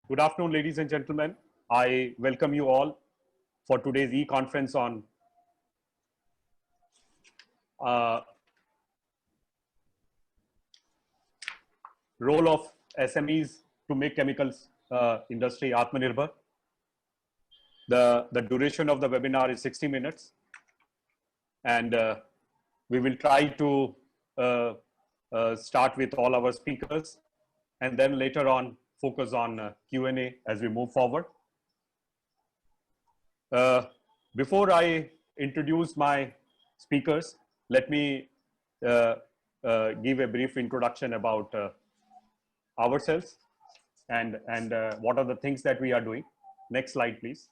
Good afternoon, ladies and gentlemen. I welcome you all for today's e-conference on uh, role of SMEs to make chemicals industry Atmanirbhar. The duration of the webinar is 60 minutes, and we will try to start with all our speakers, and then later on focus on Q&A as we move forward. Before I introduce my speakers, let me give a brief introduction about ourselves and what are the things that we are doing. Next slide, please.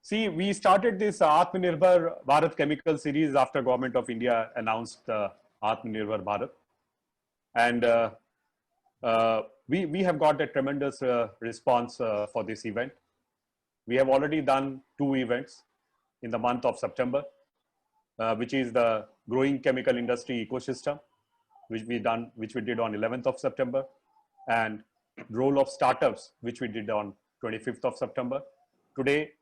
See, we started this Atmanirbhar Bharat Chemical Series after Government of India announced Atmanirbhar Bharat. And we have got a tremendous response for this event. We have already done 2 events in the month of September, which is the growing chemical industry ecosystem, which we did on 11th of September, and role of startups, which we did on 25th of September. Today,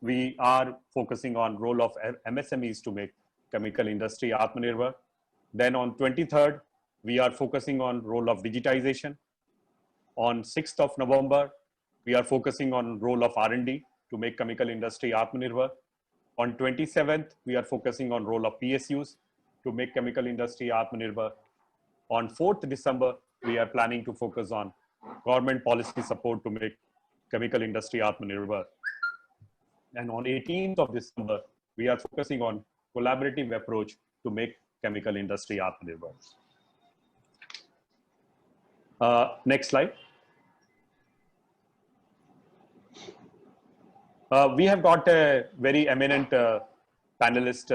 we are focusing on role of MSMEs to make chemical industry Atmanirbhar. Then on 23rd, we are focusing on role of digitization. On 6th of November, we are focusing on role of R&D to make chemical industry Atmanirbhar. On 27th, we are focusing on role of PSUs to make chemical industry Atmanirbhar. On 4th December, we are planning to focus on government policy support to make chemical industry Atmanirbhar. And on 18th of December, we are focusing on collaborative approach to make chemical industry Atmanirbhar. Next slide. We have got a very eminent panelist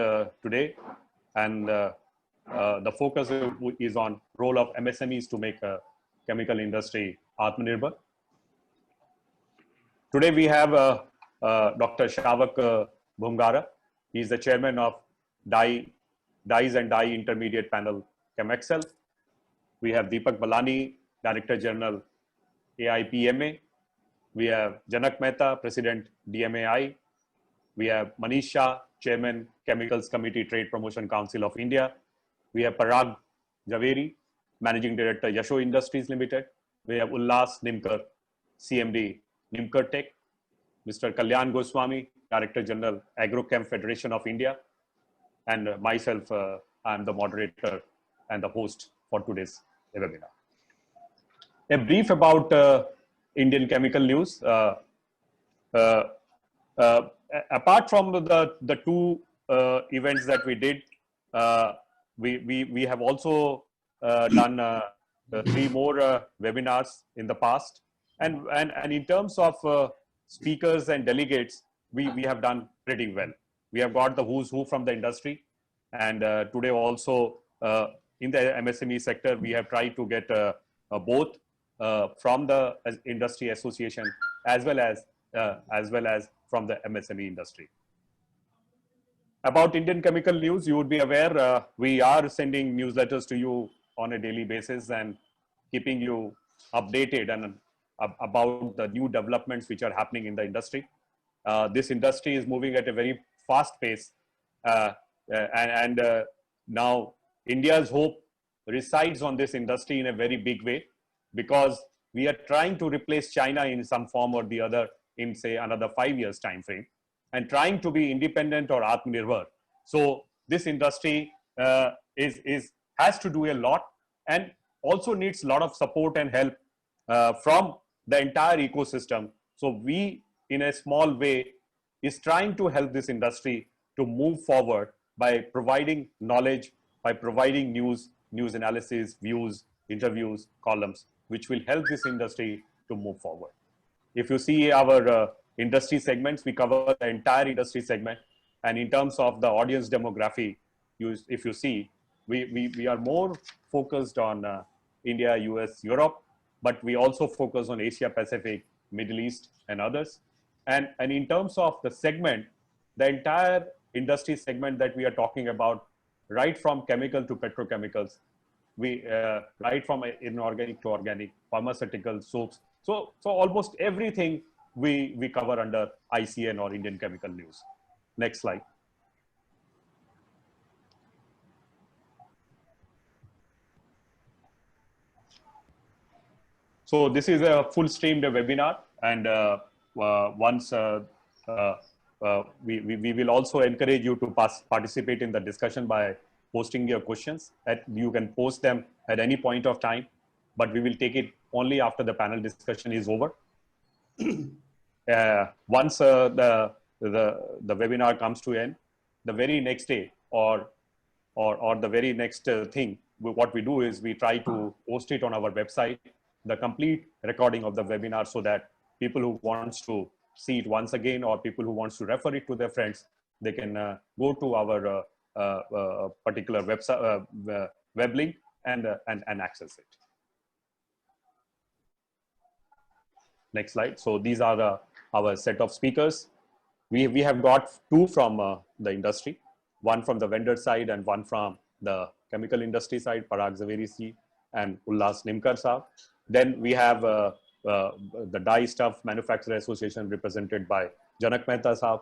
today, and the focus is on role of MSMEs to make chemical industry Atmanirbhar. Today we have Dr. Shavak Bhungara. He is the chairman of Dyes and Dye Intermediate Panel ChemExcel. We have Deepak Balani, Director General AIPMA. We have Janak Mehta, President DMAI. We have Manish Shah, Chairman Chemicals Committee Trade Promotion Council of India. We have Parag Javeri, Managing Director Yasho Industries Limited. We have Ullas Nimkar, CMD Nimkar Tech. Mr. Kalyan Goswami, Director General Agrochem Federation of India. And myself, I am the moderator and the host for today's webinar. A brief about Indian chemical news. Apart from the 2 events that we did, we have also done 3 more webinars in the past. And in terms of speakers and delegates, we have done pretty well. We have got the who's who from the industry. And today also in the MSME sector, we have tried to get both from the industry association as well as from the MSME industry. About Indian chemical news, you would be aware we are sending newsletters to you on a daily basis and keeping you updated and about the new developments which are happening in the industry. This industry is moving at a very fast pace, and now India's hope resides on this industry in a very big way, because we are trying to replace China in some form or the other in, say, another 5 years time frame, and trying to be independent or Atmanirbhar. So this industry has to do a lot, and also needs a lot of support and help from the entire ecosystem. So we, in a small way, is trying to help this industry to move forward by providing knowledge, by providing news analysis, views, interviews, columns, which will help this industry to move forward. If you see our industry segments, we cover the entire industry segment. And in terms of the audience demography, if you see, we are more focused on India, US, Europe, but we also focus on Asia Pacific, Middle East, and others. And in terms of the segment, the entire industry segment that we are talking about, right from chemical to petrochemicals, we right from inorganic to organic, pharmaceutical, soaps. So almost everything we cover under ICN or Indian Chemical News. Next slide. So this is a full streamed webinar, and once we will also encourage you to participate in the discussion by posting your questions. You can post them at any point of time, but we will take it only after the panel discussion is over. Once the webinar comes to end, the very next day or the very next thing, what we do is we try to post it on our website, the complete recording of the webinar, so that people who wants to see it once again, or people who wants to refer it to their friends, they can go to our particular website web link and access it. Next slide. So these are our set of speakers. We have got two from the industry, one from the vendor side and one from the chemical industry side, Parag Zaveri and Ullas Nimkar Saab. Then we have the Dye Stuff Manufacturer Association represented by Janak Mehta Saab,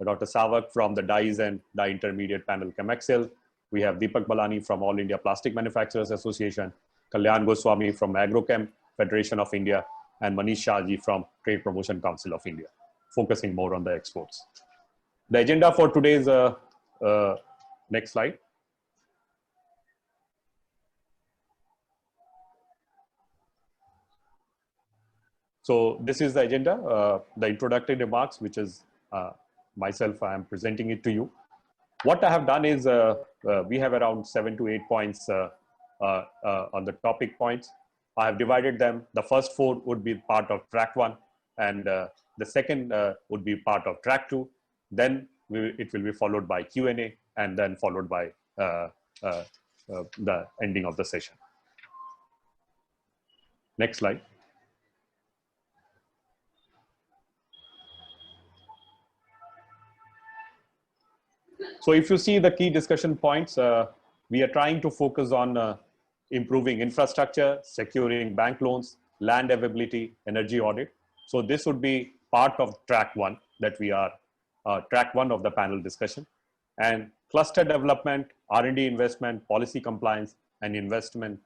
Dr. Savak from the Dyes and Dye Intermediate Panel Chemexcel. We have Deepak Balani from All India Plastic Manufacturers Association, Kalyan Goswami from Agrochem Federation of India, and Manish Shahji from Trade Promotion Council of India, focusing more on the exports. The agenda for today's next slide. So this is the agenda, the introductory remarks, which is myself, I am presenting it to you. What I have done is we have around 7 to 8 points on the topic points. I have divided them. The first 4 would be part of track 1, and the second would be part of track 2. Then it will be followed by Q&A, and then followed by the ending of the session. Next slide. So if you see the key discussion points, we are trying to focus on improving infrastructure, securing bank loans, land availability, energy audit. So this would be part of track 1 that we are, track 1 of the panel discussion. And cluster development, R&D investment, policy compliance, and investment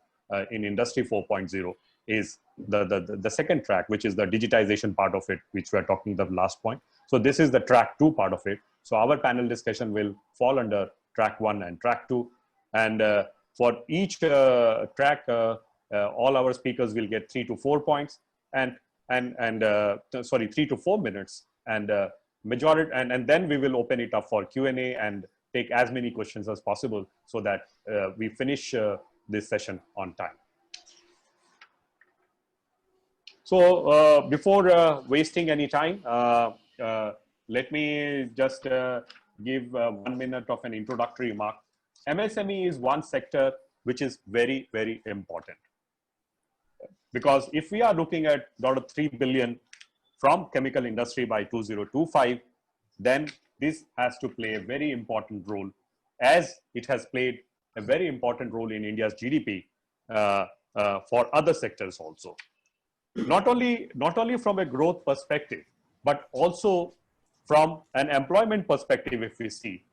in Industry 4.0 is the second track, which is the digitization part of it, which we are talking the last point. So this is the track 2 part of it. So our panel discussion will fall under track 1 and track 2. And for each track, all our speakers will get 3 to 4 points, and 3 to 4 minutes, and majority, and then we will open it up for Q&A and take as many questions as possible, so that we finish this session on time. So before wasting any time, let me just give 1 minute of an introductory remark. MSME is one sector which is very, very important, because if we are looking at $3 billion from chemical industry by 2025, then this has to play a very important role, as it has played a very important role in India's GDP for other sectors also. Not only from a growth perspective, but also from an employment perspective. If we see,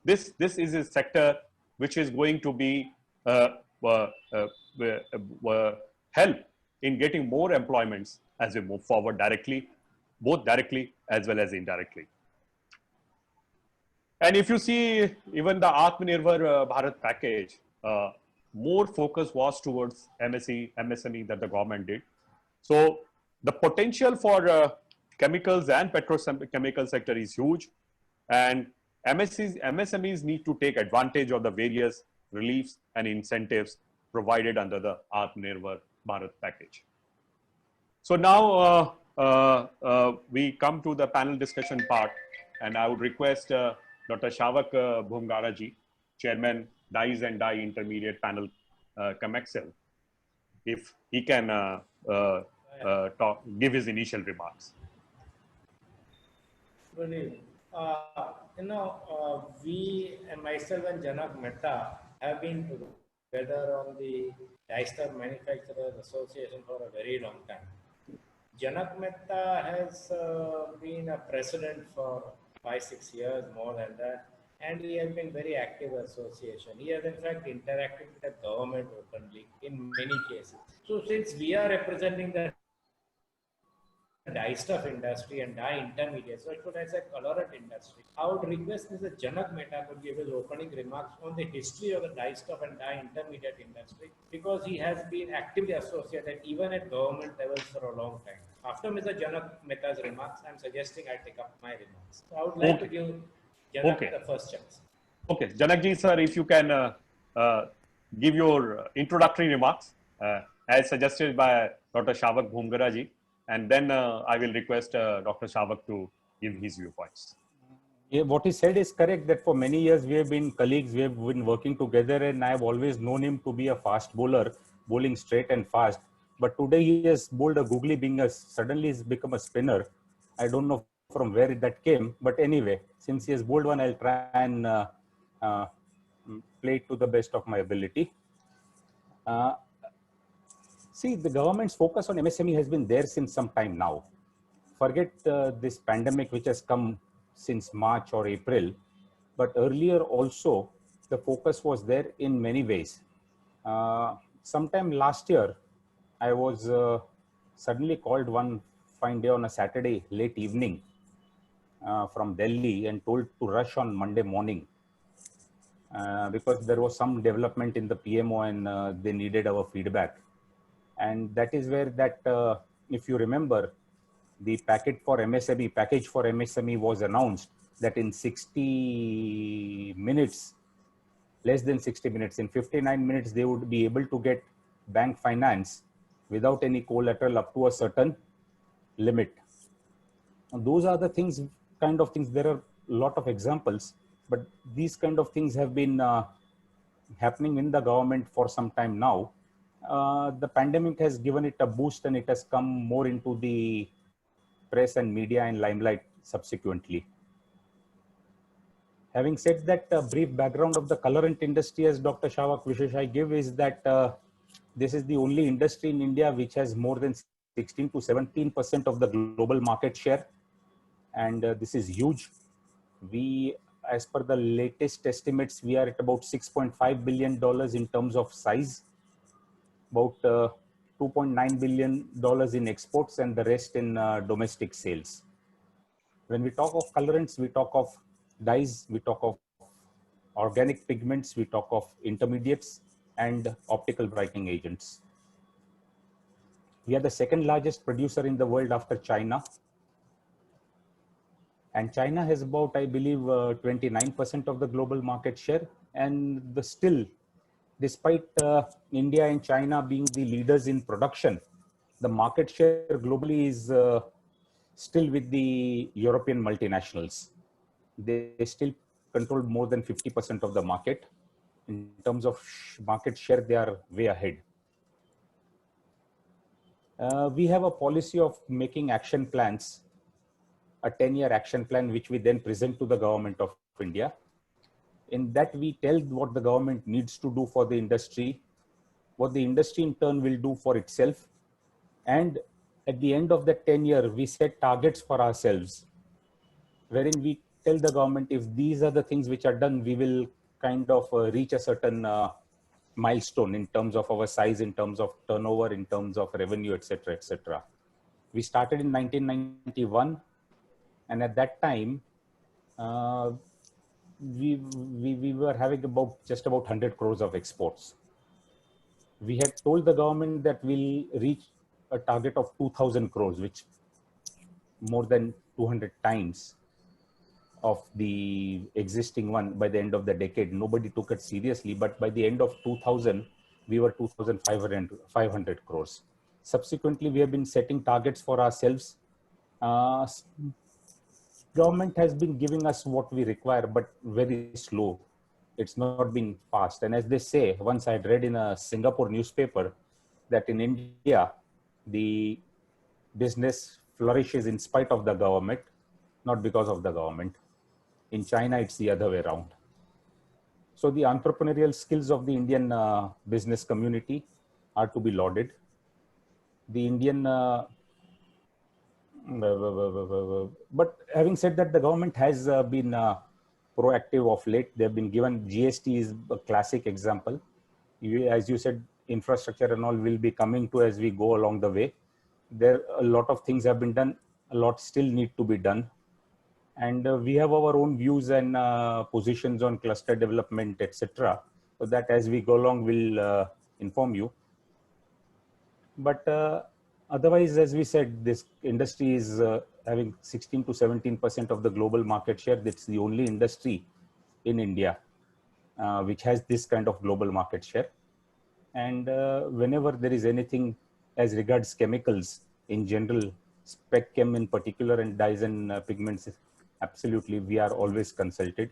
this is a sector which is going to be help in getting more employments as we move forward directly, both directly as well as indirectly. And if you see even the Atmanirbhar Bharat package, more focus was towards MSME that the government did. So the potential for chemicals and petrochemical sector is huge, and MSMEs need to take advantage of the various reliefs and incentives provided under the Atmanirbhar Bharat package. So now we come to the panel discussion part, and I would request Dr. Shavak Bhumgara ji, Chairman, Dyes and Dye Intermediate Panel Chemexcel, if he can give his initial remarks. Good evening. We and myself and Janak Mehta have been together on the Dyestuff Manufacturers Association for a very long time. Janak Mehta has been a president for 5-6 years, more than that, and he has been very active association. He has in fact interacted with the government openly in many cases. So since we are representing the dye stuff industry and dye intermediate, so it was as a colorant industry, I would request Mr. Janak Mehta to give his opening remarks on the history of the dye stuff and dye intermediate industry, because he has been actively associated even at government levels for a long time. After Mr. Janak Mehta's remarks, I'm suggesting I take up my remarks. So I would like to give Janak the first chance. Okay, Janakji sir, if you can give your introductory remarks as suggested by Dr. Shavak Bhumgara ji, and then I will request Dr. Shavak to give his viewpoints. Yeah, what he said is correct, that for many years we have been colleagues, we have been working together, and I have always known him to be a fast bowler, bowling straight and fast. But today he has bowled a googly, suddenly he's become a spinner. I don't know from where that came, but anyway, since he has bowled one, I'll try and play it to the best of my ability. See, the government's focus on MSME has been there since some time now. Forget this pandemic which has come since March or April, but earlier also the focus was there in many ways. Sometime last year, I was suddenly called one fine day on a Saturday late evening from Delhi and told to rush on Monday morning because there was some development in the PMO and they needed our feedback. And that is where that, if you remember, the package for MSME was announced that in 60 minutes, less than 60 minutes, in 59 minutes, they would be able to get bank finance without any collateral up to a certain limit. And those are the things, kind of things. There are a lot of examples, but these kind of things have been happening in the government for some time now. The pandemic has given it a boost and it has come more into the press and media and limelight subsequently. Having said that, a brief background of the colorant industry, as Dr. Shavak Visheshai give, is that this is the only industry in India which has more than 16 to 17% of the global market share. And this is huge. We, as per the latest estimates, we are at about $6.5 billion in terms of size, about $2.9 billion in exports and the rest in domestic sales. When we talk of colorants, we talk of dyes, we talk of organic pigments, we talk of intermediates and optical brightening agents. We are the second largest producer in the world after China. And China has about, I believe, 29% of the global market share. And still, despite India and China being the leaders in production, the market share globally is still with the European multinationals. They still control more than 50% of the market. In terms of market share, they are way ahead. We have a policy of making action plans, a 10-year action plan, which we then present to the government of India. In that, we tell what the government needs to do for the industry, what the industry in turn will do for itself. And at the end of the 10-year, we set targets for ourselves, wherein we tell the government, if these are the things which are done, we will kind of reach a certain milestone in terms of our size, in terms of turnover, in terms of revenue, etc., etc. We started in 1991, and at that time, we were having just about 100 crores of exports. We had told the government that we'll reach a target of 2,000 crores, which more than 200 times of the existing one by the end of the decade. Nobody took it seriously, but by the end of 2000, we were 2,500 crores. Subsequently, we have been setting targets for ourselves. Government has been giving us what we require, but very slow. It's not been fast. And as they say, once I had read in a Singapore newspaper that in India, the business flourishes in spite of the government, not because of the government. In China, it's the other way around. So the entrepreneurial skills of the Indian business community are to be lauded. The Indian, but having said that, the government has been proactive of late. They've been given, GST is a classic example. As you said, infrastructure and all will be coming to as we go along the way. There, a lot of things have been done. A lot still need to be done. And we have our own views and positions on cluster development, etc. So that as we go along, we'll inform you. But otherwise, as we said, this industry is having 16 to 17% of the global market share. That's the only industry in India which has this kind of global market share. And whenever there is anything as regards chemicals in general, spec chem in particular, and dyes and pigments, absolutely, we are always consulted.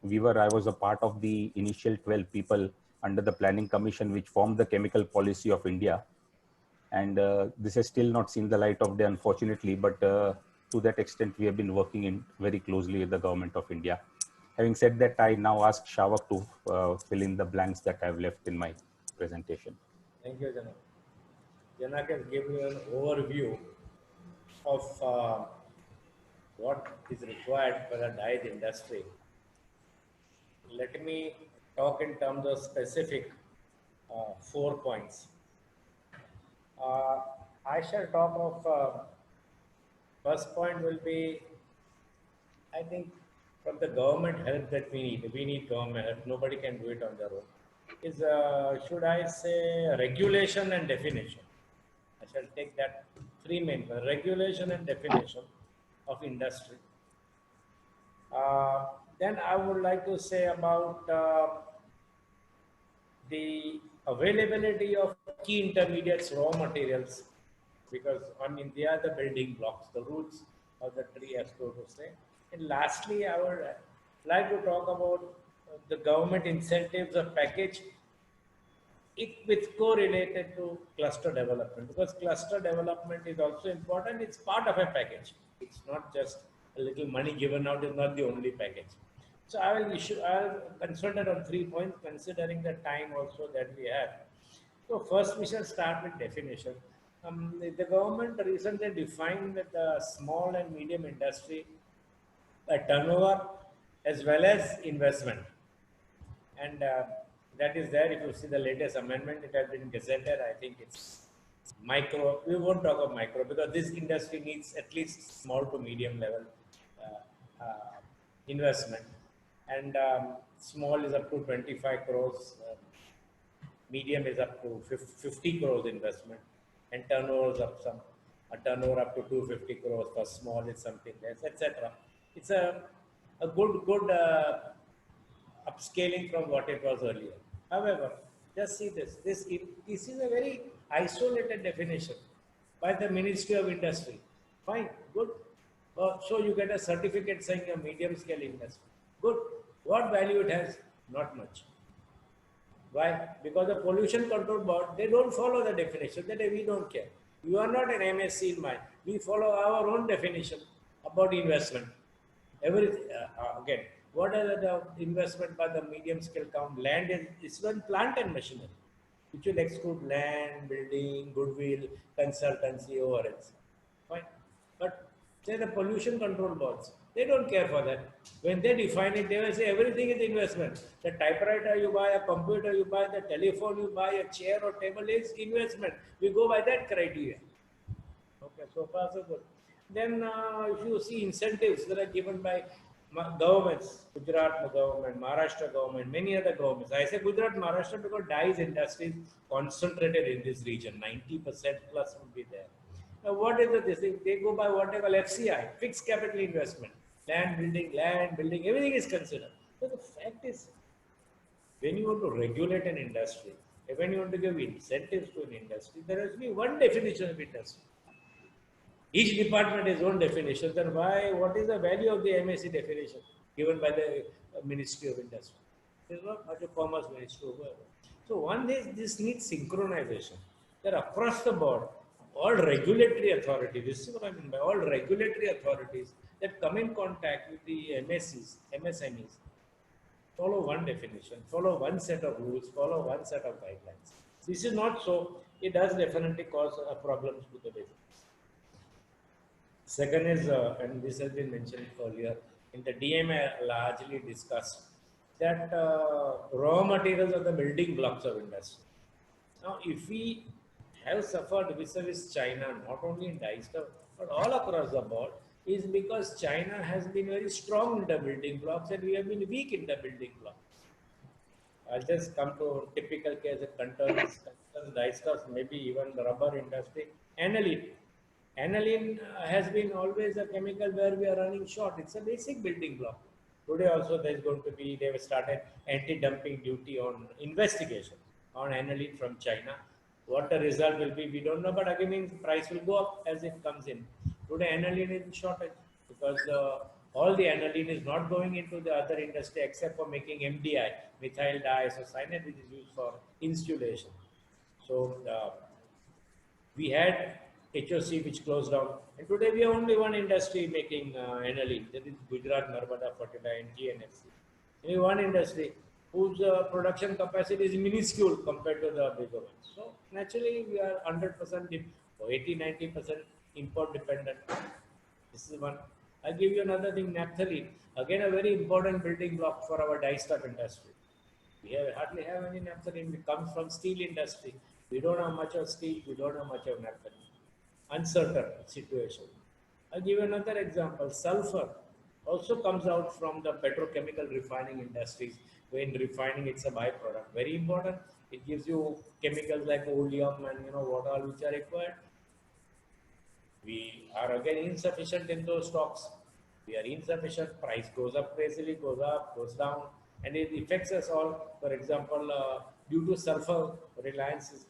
I was a part of the initial 12 people under the Planning Commission, which formed the chemical policy of India. And this has still not seen the light of day, unfortunately, but to that extent, we have been working in very closely with the government of India. Having said that, I now ask Shavak to fill in the blanks that I've left in my presentation. Thank you, Janak. Janak has given you an overview of what is required for the dyes industry. Let me talk in terms of specific 4 points. I shall talk of first point will be, I think, from the government help that we need. We need government help. Nobody can do it on their own. Is should I say regulation and definition? I shall take that 3 main points: regulation and definition of industry. Then I would like to say about the availability of key intermediates, raw materials, because on India, the building blocks, the roots of the tree, as so to say. And lastly, I would like to talk about the government incentives of package with correlated to cluster development, because cluster development is also important. It's part of a package. It's not just a little money given out, is not the only package. So I'll consider on 3 points, considering the time also that we have. So first we shall start with definition. The government recently defined that the small and medium industry a turnover as well as investment. And that is there. If you see the latest amendment, it has been gazetted. I think it's micro. We won't talk of micro because this industry needs at least small to medium level investment. And small is up to 25 crores, medium is up to 50 crores investment, and turnover is a turnover up to 250 crores for small is something less, etc. It's a good upscaling from what it was earlier. However, just see this. This is a very isolated definition by the Ministry of Industry. Fine, good. So you get a certificate saying a medium scale industry. Good. What value it has? Not much. Why? Because the Pollution Control Board, they don't follow the definition. That we don't care. You are not an MSc in mind. We follow our own definition about investment. Everything again. What are the investment by the medium scale count? Land is one plant and machinery, which will exclude land, building, goodwill, consultancy, overheads. Fine. But say the pollution control boards, they don't care for that. When they define it, they will say everything is investment. The typewriter you buy, a computer you buy, the telephone you buy, a chair or table is investment. We go by that criteria. Okay, so far so good. Then if you see incentives that are given by governments, Gujarat government, Maharashtra government, many other governments. I say Gujarat, Maharashtra because dyes industry is concentrated in this region. 90% plus would be there. Now, what is this thing? They go by what they call FCI, fixed capital investment. Land building, everything is considered. So the fact is, when you want to regulate an industry, when you want to give incentives to an industry, there has to be one definition of industry. Each department has own definition. Then what is the value of the MSc definition given by the Ministry of Industry? It is not much of Commerce Ministry. So one is this needs synchronization. That across the board, all regulatory authorities, this is what I mean by all regulatory authorities that come in contact with the MSCs, MSMEs, follow one definition, follow one set of rules, follow one set of guidelines. This is not so. It does definitely cause problems to the business. Second is, and this has been mentioned earlier, in the DMA largely discussed that raw materials are the building blocks of industry. Now, if we have suffered vis-a-vis China, not only in dye stuff, but all across the board, is because China has been very strong in the building blocks and we have been weak in the building blocks. I'll just come to typical case of concerns, dye stuff, maybe even the rubber industry. Aniline. Aniline has been always a chemical where we are running short. It's a basic building block. Today also there's going to be, they have started anti-dumping duty on investigation on aniline from China. What the result will be, we don't know, but again means price will go up as it comes in. Today aniline is in shortage because all the aniline is not going into the other industry except for making MDI, methyl diisocyanate, which is used for insulation. So we had HOC which closed down, and today we have only one industry making aniline, that is Gujarat Narmada Fertilizer and GNFC. Only one industry whose production capacity is minuscule compared to the bigger ones. So naturally we are 100% or 80-90% import dependent. This is one. I'll give you another thing, naphthalene. Again, a very important building block for our dye stuff industry. We hardly have any naphthalene. It comes from steel industry. We don't have much of steel. We don't have much of naphthalene. Uncertain situation. I'll give you another example. Sulfur also comes out from the petrochemical refining industries. When refining, it's a byproduct. Very important. It gives you chemicals like oleum and what all which are required. We are again insufficient in those stocks. We are insufficient. Price goes up crazily, goes up, goes down, and it affects us all. For example, due to sulfur, Reliance is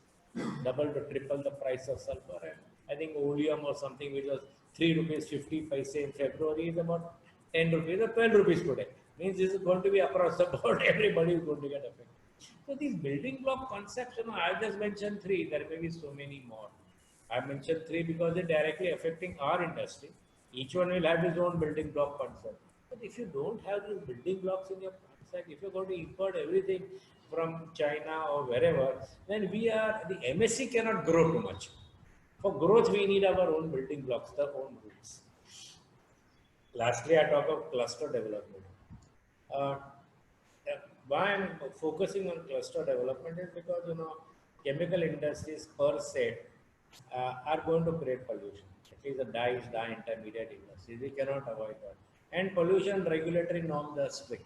double to triple the price of sulfur. And I think oleum or something which was 3 rupees 50 paise in February is about 10 rupees or 12 rupees today. Means this is going to be across the board. Everybody is going to get affected. So these building block concepts, I just mentioned 3. There may be so many more. I mentioned 3 because they're directly affecting our industry. Each one will have his own building block concept. But if you don't have these building blocks in your concept, if you're going to import everything from China or wherever, then the MSC cannot grow too much. For growth, we need our own building blocks, the own roots. Lastly, I talk of cluster development. Why I'm focusing on cluster development is because chemical industries per se are going to create pollution. At least the dye intermediate industries, we cannot avoid that. And pollution regulatory norms are strict.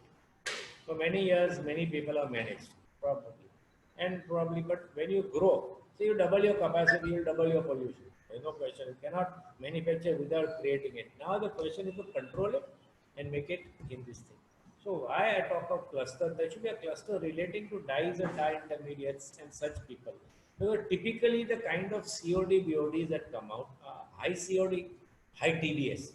For many years, many people have managed, probably. But when you grow, so you double your capacity, you double your pollution. There's no question. You cannot manufacture without creating it. Now the question is to control it and make it in this thing. So why I talk of cluster, there should be a cluster relating to dyes and dye intermediates and such people. Because typically the kind of COD, BODs that come out, high COD, high TDS.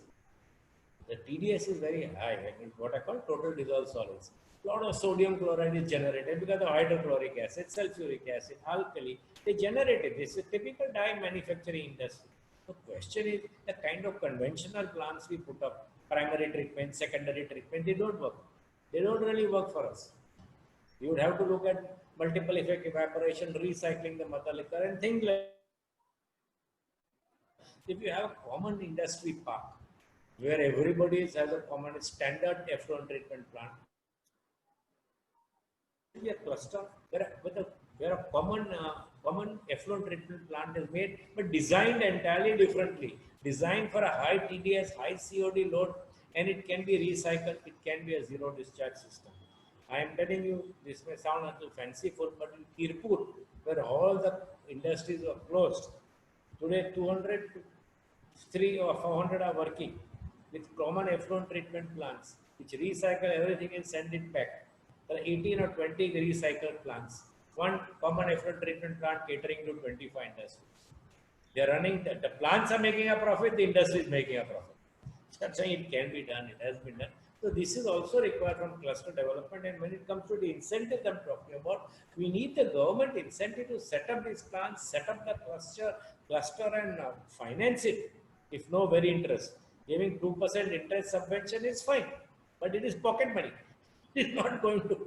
The TDS is very high, and what I call total dissolved solids. A lot of sodium chloride is generated because of hydrochloric acid, sulfuric acid, alkali. They generate it. This is a typical dye manufacturing industry. The question is the kind of conventional plants we put up, primary treatment, secondary treatment, they don't work. They don't really work for us. You would have to look at multiple effect evaporation, recycling the mother liquor and things like that. If you have a common industry park where everybody has a common standard effluent treatment plant, be a cluster where a common effluent treatment plant is made, but designed entirely differently. Designed for a high TDS, high COD load, and it can be recycled. It can be a zero discharge system. I am telling you, this may sound a little fanciful, but in Kirpur, where all the industries were closed, today 200 to 300 or 400 are working with common effluent treatment plants, which recycle everything and send it back. There are 18 or 20 recycled plants. One common effluent treatment plant catering to 25 industries. They are running, the plants are making a profit, the industry is making a profit. So I'm saying it can be done, it has been done. So this is also required from cluster development. And when it comes to the incentives I'm talking about, we need the government incentive to set up these plants, set up the cluster and finance it, if no very interest. Giving 2% interest subvention is fine, but it is pocket money. is not going to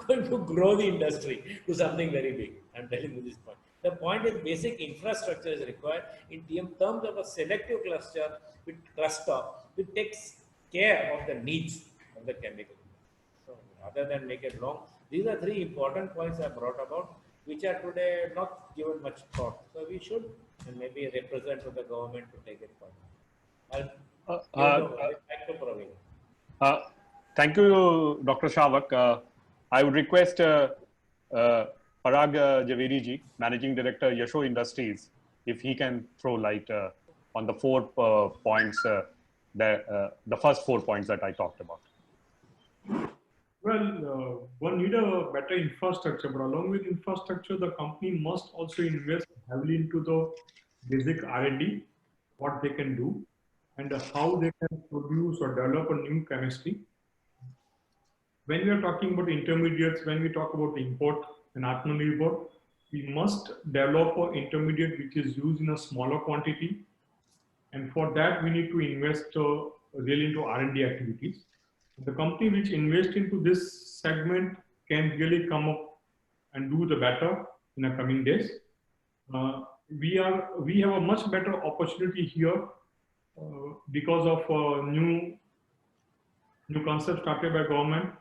going to grow the industry to something very big. I'm telling you this point. The point is basic infrastructure is required in terms of a selective cluster which takes care of the needs of the chemical. So rather than make it long, these are three important points I brought about, which are today not given much thought. So we should and maybe represent to the government to take it further. I'll give the back to Praveen. Uh, Thank you, Dr. Shavak. I would request Parag Javeri ji, Managing Director, Yasho Industries, if he can throw light on the 4 points, the first 4 points that I talked about. Well, one need a better infrastructure, but along with infrastructure, the company must also invest heavily into the basic R&D, what they can do, and how they can produce or develop a new chemistry. When we are talking about intermediates, when we talk about import and Atmanirbhar, we must develop an intermediate which is used in a smaller quantity. And for that, we need to invest really into R&D activities. The company which invests into this segment can really come up and do the better in the coming days. We have a much better opportunity here because of new concept started by government.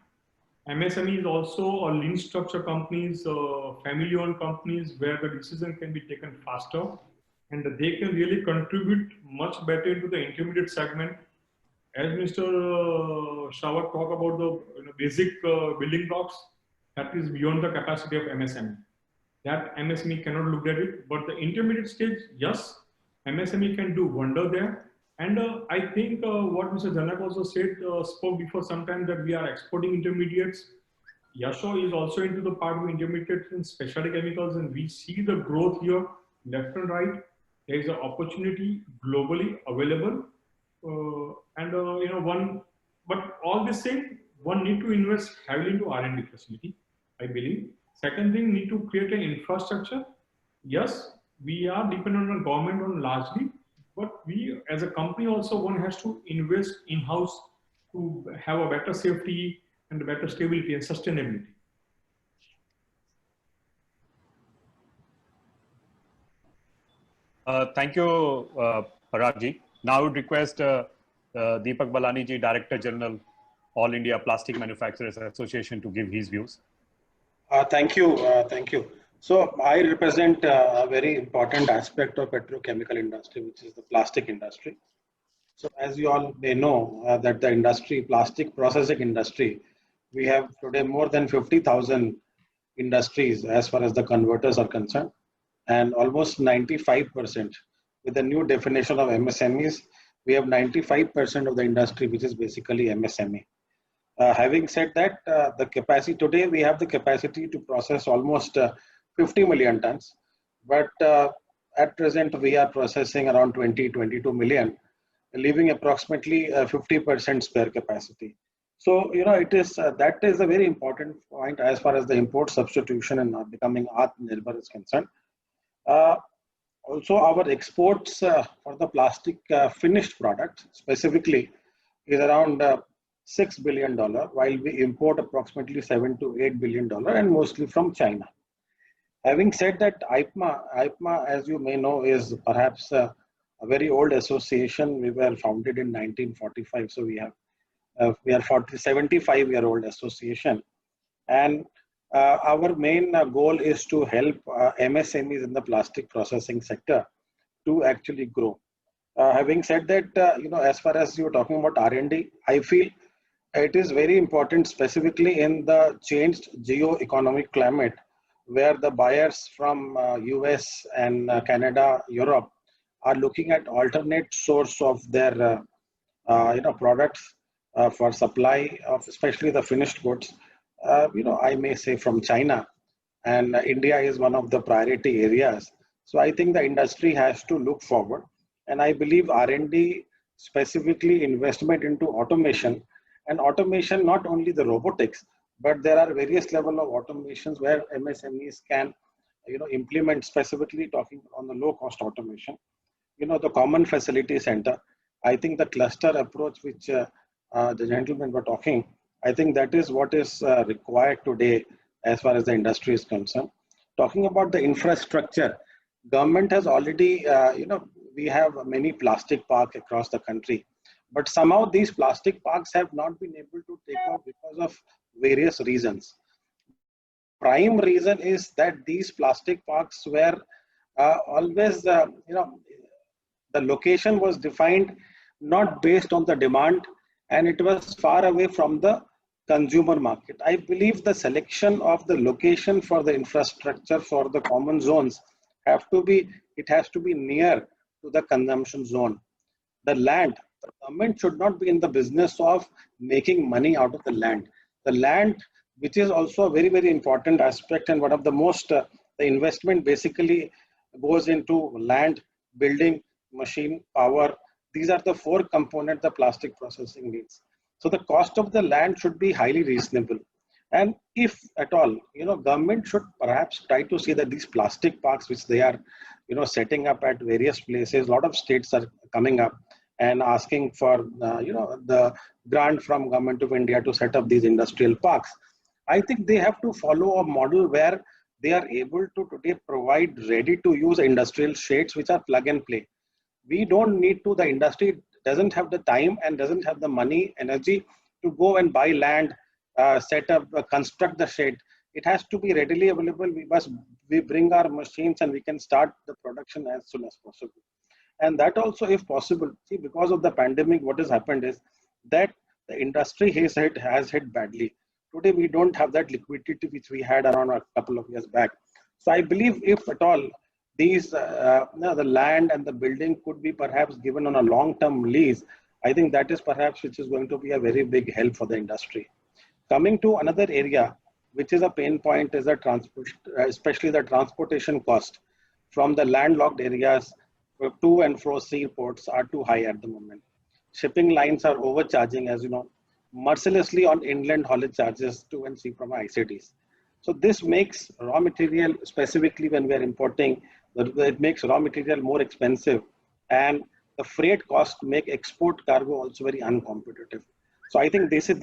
MSME is also a lean structure companies, family-owned companies where the decision can be taken faster and they can really contribute much better into the intermediate segment. As Mr. Shavak talked about the basic building blocks, that is beyond the capacity of MSME. That MSME cannot look at it, but the intermediate stage, yes, MSME can do wonder there. And I think what Mr. Janak also said, spoke before sometime that we are exporting intermediates. Yasho is also into the part of intermediates and specialty chemicals, and we see the growth here left and right. There is an opportunity globally available. But all this thing, one need to invest heavily into R&D facility, I believe. Second thing, need to create an infrastructure. Yes, we are dependent on government on largely, but we as a company also one has to invest in-house to have a better safety and a better stability and sustainability. Thank you, Parag ji. Now I would request Deepak Balani ji, Director General, All India Plastic Manufacturers Association, to give his views. Thank you. Thank you. So I represent a very important aspect of petrochemical industry, which is the plastic industry. So as you all may know that the industry, plastic processing industry, we have today more than 50,000 industries as far as the converters are concerned, and almost 95% with the new definition of MSMEs, we have 95% of the industry, which is basically MSME. Having said that, the capacity today, we have the capacity to process almost 50 million tons, but at present we are processing around 22 million, leaving approximately 50% spare capacity. So, it is that is a very important point as far as the import substitution and becoming Atmanirbhar is concerned. Also, our exports for the plastic finished product specifically is around $6 billion, while we import approximately $7 to $8 billion, and mostly from China. Having said that, IPMA, as you may know, is perhaps a very old association. We were founded in 1945, so we are 75-year-old association, and our main goal is to help MSMEs in the plastic processing sector to actually grow. Having said that, as far as you're talking about R&D, I feel it is very important, specifically in the changed geo-economic climate, where the buyers from US and Canada, Europe are looking at alternate source of their products for supply of especially the finished goods. I may say from China, and India is one of the priority areas. So I think the industry has to look forward, and I believe R&D, specifically investment into automation, and automation not only the robotics, but there are various level of automations where MSMEs can implement, specifically talking on the low cost automation. The common facility center, I think the cluster approach which the gentlemen were talking, I think that is what is required today as far as the industry is concerned. Talking about the infrastructure, government has already, we have many plastic parks across the country, but somehow these plastic parks have not been able to take off because of various reasons. Prime reason is that these plastic parks were always, the location was defined not based on the demand, and it was far away from the consumer market. I believe the selection of the location for the infrastructure for the common zones it has to be near to the consumption zone. The land, the government should not be in the business of making money out of the land. The land, which is also a very, very important aspect, and one of the most, the investment basically goes into land, building, machine, power. These are the four components the plastic processing needs. So the cost of the land should be highly reasonable. And if at all, government should perhaps try to see that these plastic parks, which they are, setting up at various places, a lot of states are coming up and asking for, the grant from Government of India to set up these industrial parks. I think they have to follow a model where they are able to today provide ready to use industrial sheds, which are plug and play. We don't need to, the industry doesn't have the time and doesn't have the money, energy to go and buy land, set up, construct the shed. It has to be readily available. We bring our machines and we can start the production as soon as possible. And that also, if possible, see, because of the pandemic, what has happened is that the industry has hit badly. Today, we don't have that liquidity which we had around a couple of years back. So I believe if at all, these, the land and the building could be perhaps given on a long-term lease, I think that is perhaps which is going to be a very big help for the industry. Coming to another area, which is a pain point, is the transport, especially the transportation cost from the landlocked areas to and fro seaports are too high at the moment. Shipping lines are overcharging, as you know, mercilessly on inland haulage charges to and from ICDs. So this makes raw material, specifically when we are importing, it makes raw material more expensive, and the freight cost make export cargo also very uncompetitive. So I think this is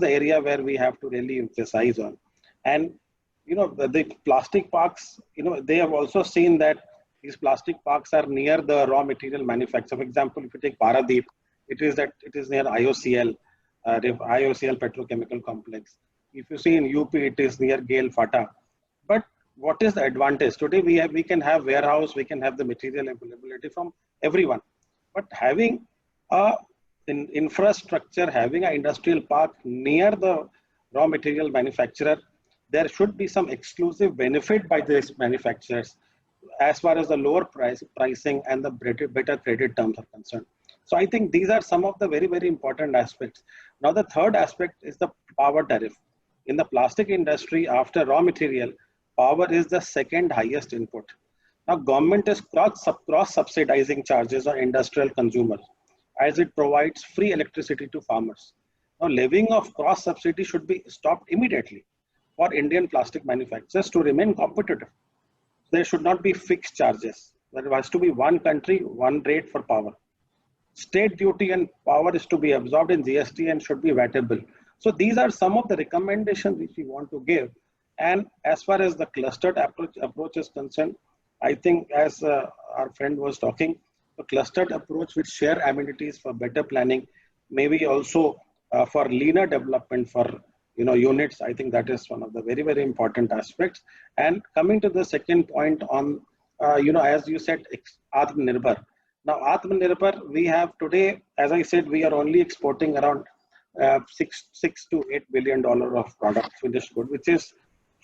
the area where we have to really emphasize on. And the plastic parks, they have also seen that these plastic parks are near the raw material manufacturer. For example, if you take Paradeep, it is near IOCL, IOCL Petrochemical Complex. If you see in UP, it is near GAIL Fata. But what is the advantage? Today we can have warehouse, we can have the material availability from everyone. But having an infrastructure, having an industrial park near the raw material manufacturer, there should be some exclusive benefit by these manufacturers as far as the lower pricing and the better credit terms are concerned. So I think these are some of the very, very important aspects. Now, the third aspect is the power tariff. In the plastic industry, after raw material, power is the second highest input. Now, government is cross-subsidizing charges on industrial consumers as it provides free electricity to farmers. Now, levying of cross-subsidy should be stopped immediately for Indian plastic manufacturers to remain competitive. There should not be fixed charges. There has to be one country, one rate for power. State duty and power is to be absorbed in GST and should be VATable. So these are some of the recommendations which we want to give. And as far as the clustered approach is concerned, I think as our friend was talking, the clustered approach with share amenities for better planning, maybe also for leaner development for units. I think that is one of the very, very important aspects. And coming to the second point on, as you said, Atmanirbhar. Now, Atmanirbhar, we have today, as I said, we are only exporting around $6 to $8 billion of product finished good, which is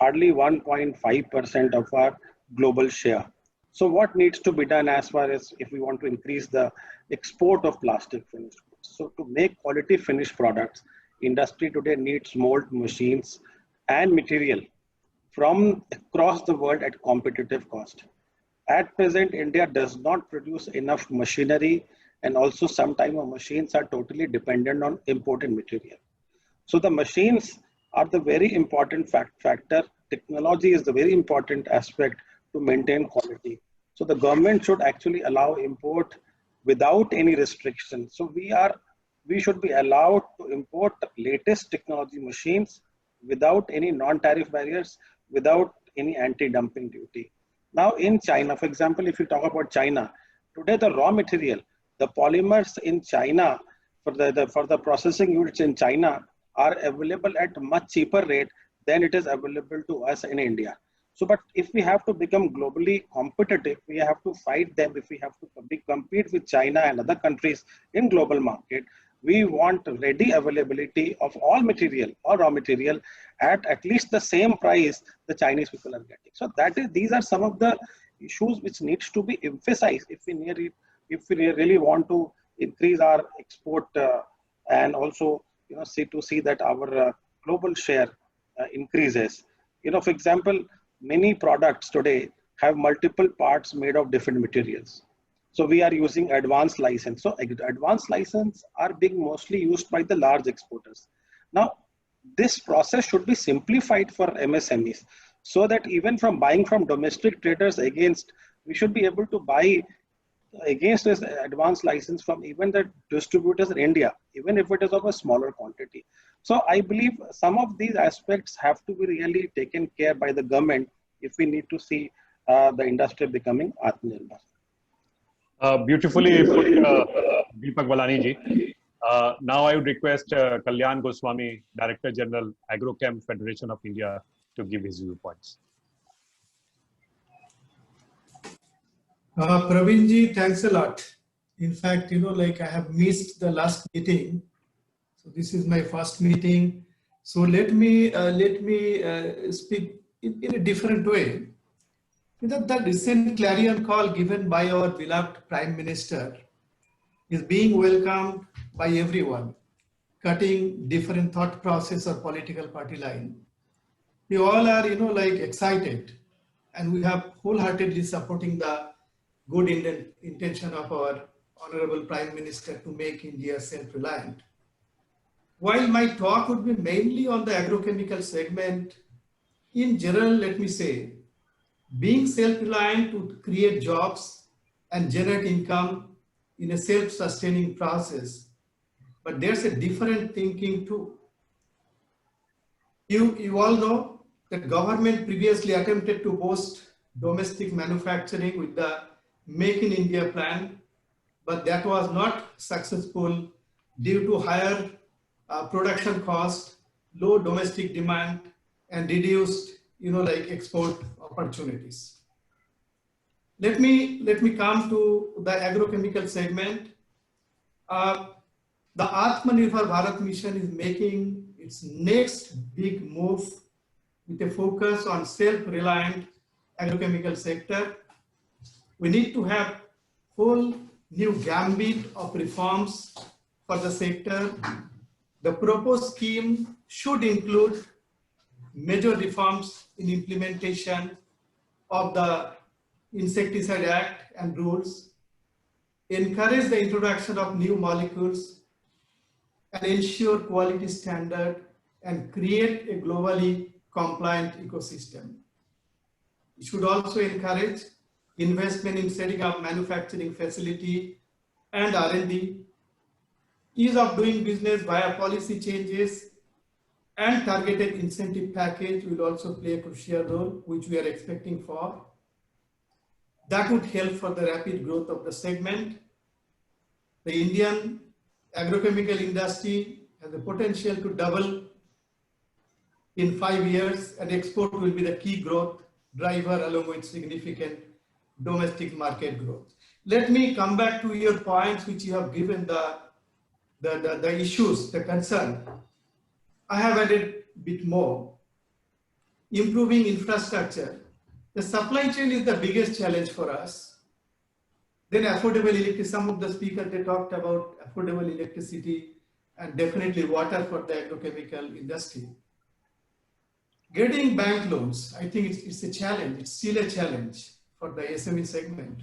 hardly 1.5% of our global share. So what needs to be done as far as if we want to increase the export of plastic finished goods? So to make quality finished products, industry today needs mold machines and material from across the world at competitive cost. At present, India does not produce enough machinery, and also sometimes our machines are totally dependent on imported material. So the machines are the very important factor. Technology is the very important aspect to maintain quality. So the government should actually allow import without any restriction. So we are we should be allowed to import latest technology machines without any non-tariff barriers, without any anti-dumping duty. Now in China, for example, if you talk about China, today the raw material, the polymers in China for the processing units in China are available at much cheaper rate than it is available to us in India. So, but if we have to become globally competitive, we have to fight them. If we have to compete with China and other countries in global market, we want ready availability of all material or raw material at least the same price the Chinese people are getting. So these are some of the issues which needs to be emphasized if we really want to increase our export and also see that our global share increases. For example, many products today have multiple parts made of different materials. So we are using advanced license. So advanced license are being mostly used by the large exporters. Now, this process should be simplified for MSMEs so that even from buying from domestic traders we should be able to buy against this advanced license from even the distributors in India, even if it is of a smaller quantity. So I believe some of these aspects have to be really taken care by the government if we need to see the industry becoming Atmanirbhar. Beautifully put, Deepak Balani ji. Now I would request Kalyan Goswami, Director General, Agrochem Federation of India, to give his viewpoints. Praveen ji, thanks a lot. In fact, I have missed the last meeting. So this is my first meeting. So let me speak in a different way. The recent clarion call given by our beloved Prime Minister is being welcomed by everyone, cutting different thought process or political party line. We all are, excited, and we have wholeheartedly supporting the good intention of our Honorable Prime Minister to make India self-reliant. While my talk would be mainly on the agrochemical segment, in general, let me say, being self-reliant to create jobs and generate income in a self-sustaining process. But there's a different thinking too. You all know that government previously attempted to boost domestic manufacturing with the Make in India plan, but that was not successful due to higher production cost, low domestic demand, and reduced, export opportunities. Let me come to the agrochemical segment. The Atmanirbhar Bharat mission is making its next big move with a focus on self-reliant agrochemical sector. We need to have whole new gambit of reforms for the sector. The proposed scheme should include major reforms in implementation of the Insecticide Act and rules, encourage the introduction of new molecules, and ensure quality standard and create a globally compliant ecosystem. It should also encourage investment in setting up manufacturing facility and R&D, ease of doing business via policy changes, and targeted incentive package will also play a crucial role, which we are expecting for. That would help for the rapid growth of the segment. The Indian agrochemical industry has the potential to double in 5 years, and export will be the key growth driver along with significant domestic market growth. Let me come back to your points which you have given the issues, the concern. I have added a bit more. Improving infrastructure. The supply chain is the biggest challenge for us. Then affordable electricity, some of the speakers, they talked about affordable electricity and definitely water for the agrochemical industry. Getting bank loans, I think it's a challenge. It's still a challenge for the SME segment.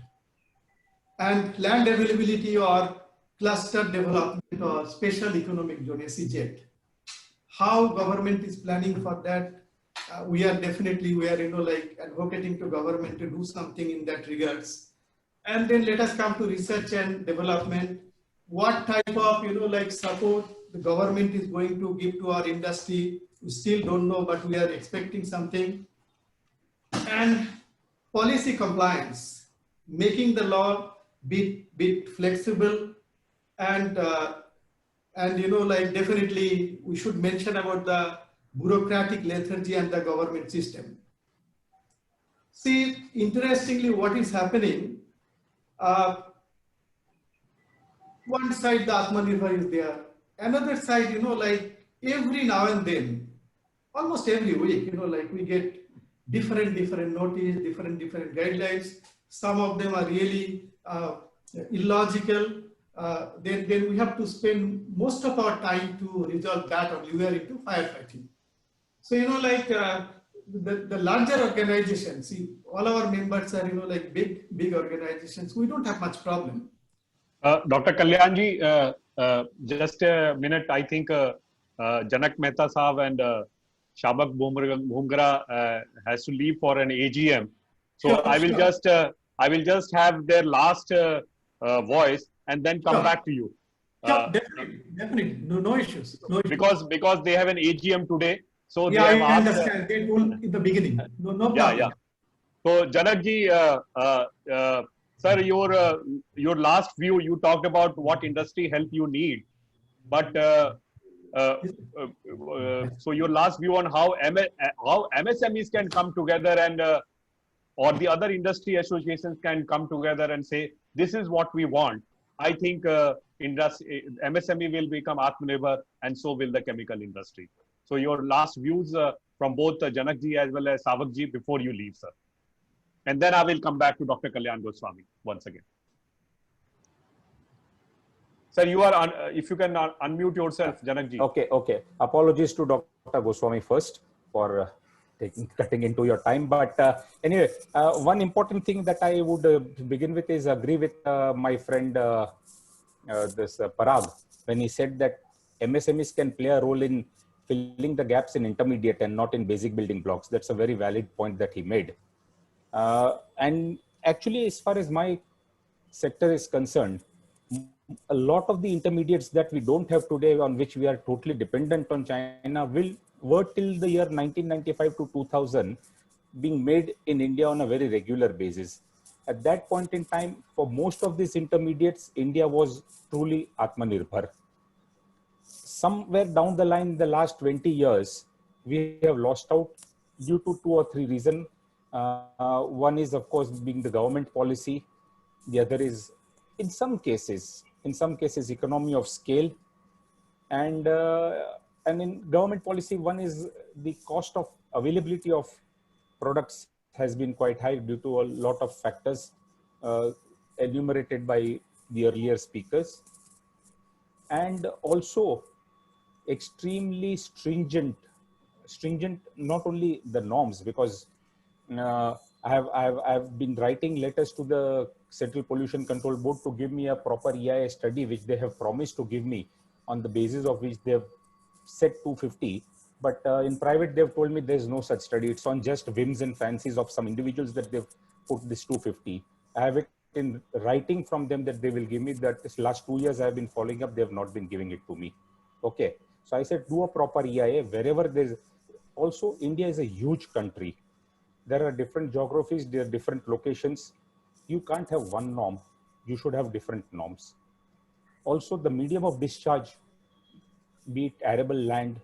And land availability or cluster development or special economic zone, SEZ. How government is planning for that? We are advocating to government to do something in that regards. And then let us come to research and development. what type of, like support the government is going to give to our industry. We still don't know, but we are expecting something. And policy compliance, making the law bit flexible, and like definitely we should mention about the bureaucratic lethargy and the government system. See, interestingly, what is happening, one side the Atmanirbhar is there, another side, like every now and then, almost every week, like we get different notice, different guidelines. Some of them are really illogical. Then we have to spend most of our time to resolve that, or we are into firefighting. So, like the larger organizations, see, all our members are, like big organizations. We don't have much problem. Dr. Kalyanji, just a minute. I think Janak Mehta Saab and Shabak Bhumgra has to leave for an AGM. So Sure, I will sure. just have their last voice and then come Sure. back to you. Sure, definitely. No issues. No issues. Because they have an AGM today. So Yeah, they I have asked. understand. They told in the beginning. No Yeah, problem. yeah. So Janakji, sir, your last view, you talked about what industry help you need, but so your last view on how MSMEs can come together and or the other industry associations can come together and say, this is what we want. I think MSME will become Atmanirbhar, and so will the chemical industry. So your last views from both Janakji as well as Savakji before you leave, sir. And then I will come back to Dr. Kalyan Goswami once again. Sir, you are if you can unmute yourself, Janakji. Okay. Apologies to Dr. Goswami first for cutting into your time. But anyway, one important thing that I would begin with is agree with my friend Parag, when he said that MSMEs can play a role in filling the gaps in intermediate and not in basic building blocks. That's a very valid point that he made. And actually, as far as my sector is concerned, a lot of the intermediates that we don't have today, on which we are totally dependent on China, were till the year 1995 to 2000 being made in India on a very regular basis. At that point in time, for most of these intermediates, India was truly Atmanirbhar. Somewhere down the line, in the last 20 years, we have lost out due to 2 or 3 reasons. One is, of course, being the government policy. The other is, in some cases, economy of scale. And in government policy, one is the cost of availability of products has been quite high due to a lot of factors enumerated by the earlier speakers. And also extremely stringent, not only the norms, because I've been writing letters to the Central Pollution Control Board to give me a proper EIA study, which they have promised to give me, on the basis of which they've set 250. But in private, they've told me there's no such study. It's on just whims and fancies of some individuals that they've put this 250. I have it in writing from them that they will give me that. This last 2 years I've been following up, they have not been giving it to me. Okay. So I said, do a proper EIA wherever there's. Also, India is a huge country. There are different geographies, there are different locations. You can't have one norm. You should have different norms. Also, the medium of discharge, be it arable land,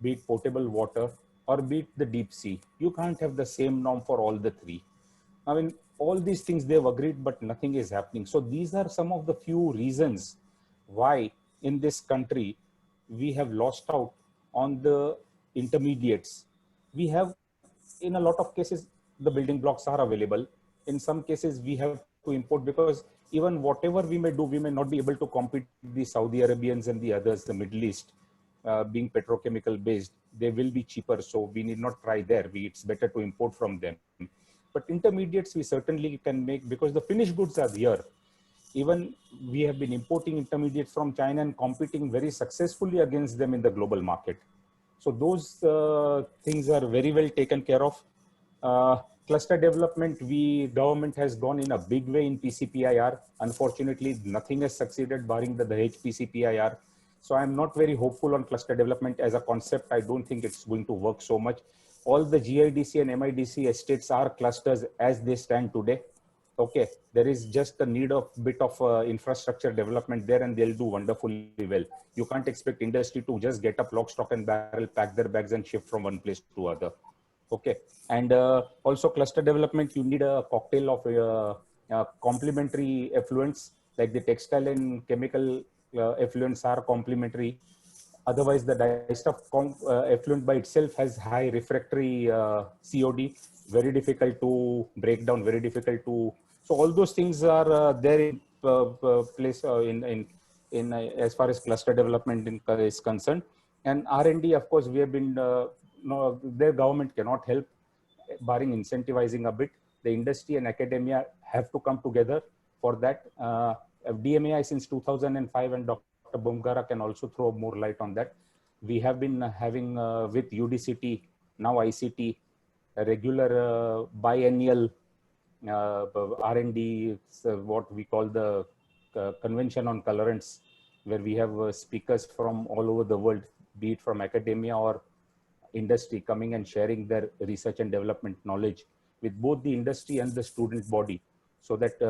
be it potable water, or be it the deep sea. You can't have the same norm for all the three. I mean, all these things they've agreed, but nothing is happening. So these are some of the few reasons why in this country we have lost out on the intermediates. We have, in a lot of cases, the building blocks are available. In some cases, we have to import, because even whatever we may do, we may not be able to compete with the Saudi Arabians and the others, the Middle East, being petrochemical based. They will be cheaper, so we need not try there. It's better to import from them. But intermediates we certainly can make, because the finished goods are here. Even we have been importing intermediates from China and competing very successfully against them in the global market. So those things are very well taken care of. cluster development, government has gone in a big way in PCPIR. Unfortunately, nothing has succeeded barring the Dahej PCPIR. So I'm not very hopeful on cluster development as a concept. I don't think it's going to work so much. All the GIDC and MIDC estates are clusters as they stand today. Okay, there is just a need of bit of infrastructure development there, and they'll do wonderfully well. You can't expect industry to just get up lock, stock and barrel, pack their bags and shift from one place to other. Okay, and also cluster development, you need a cocktail of complementary effluents, like the textile and chemical effluents are complementary. Otherwise, the dyestuff effluent by itself has high refractory COD, very difficult to break down, very difficult to. So all those things are there in place in as far as cluster development is concerned. And R&D, of course, we have been no, their government cannot help, barring incentivizing a bit. The industry and academia have to come together for that. DMAI since 2005, and Dr. Bhumgara can also throw more light on that. We have been having with UDCT, now ICT, a regular biennial R&D, what we call the convention on colorants, where we have speakers from all over the world, be it from academia or industry, coming and sharing their research and development knowledge with both the industry and the student body, so that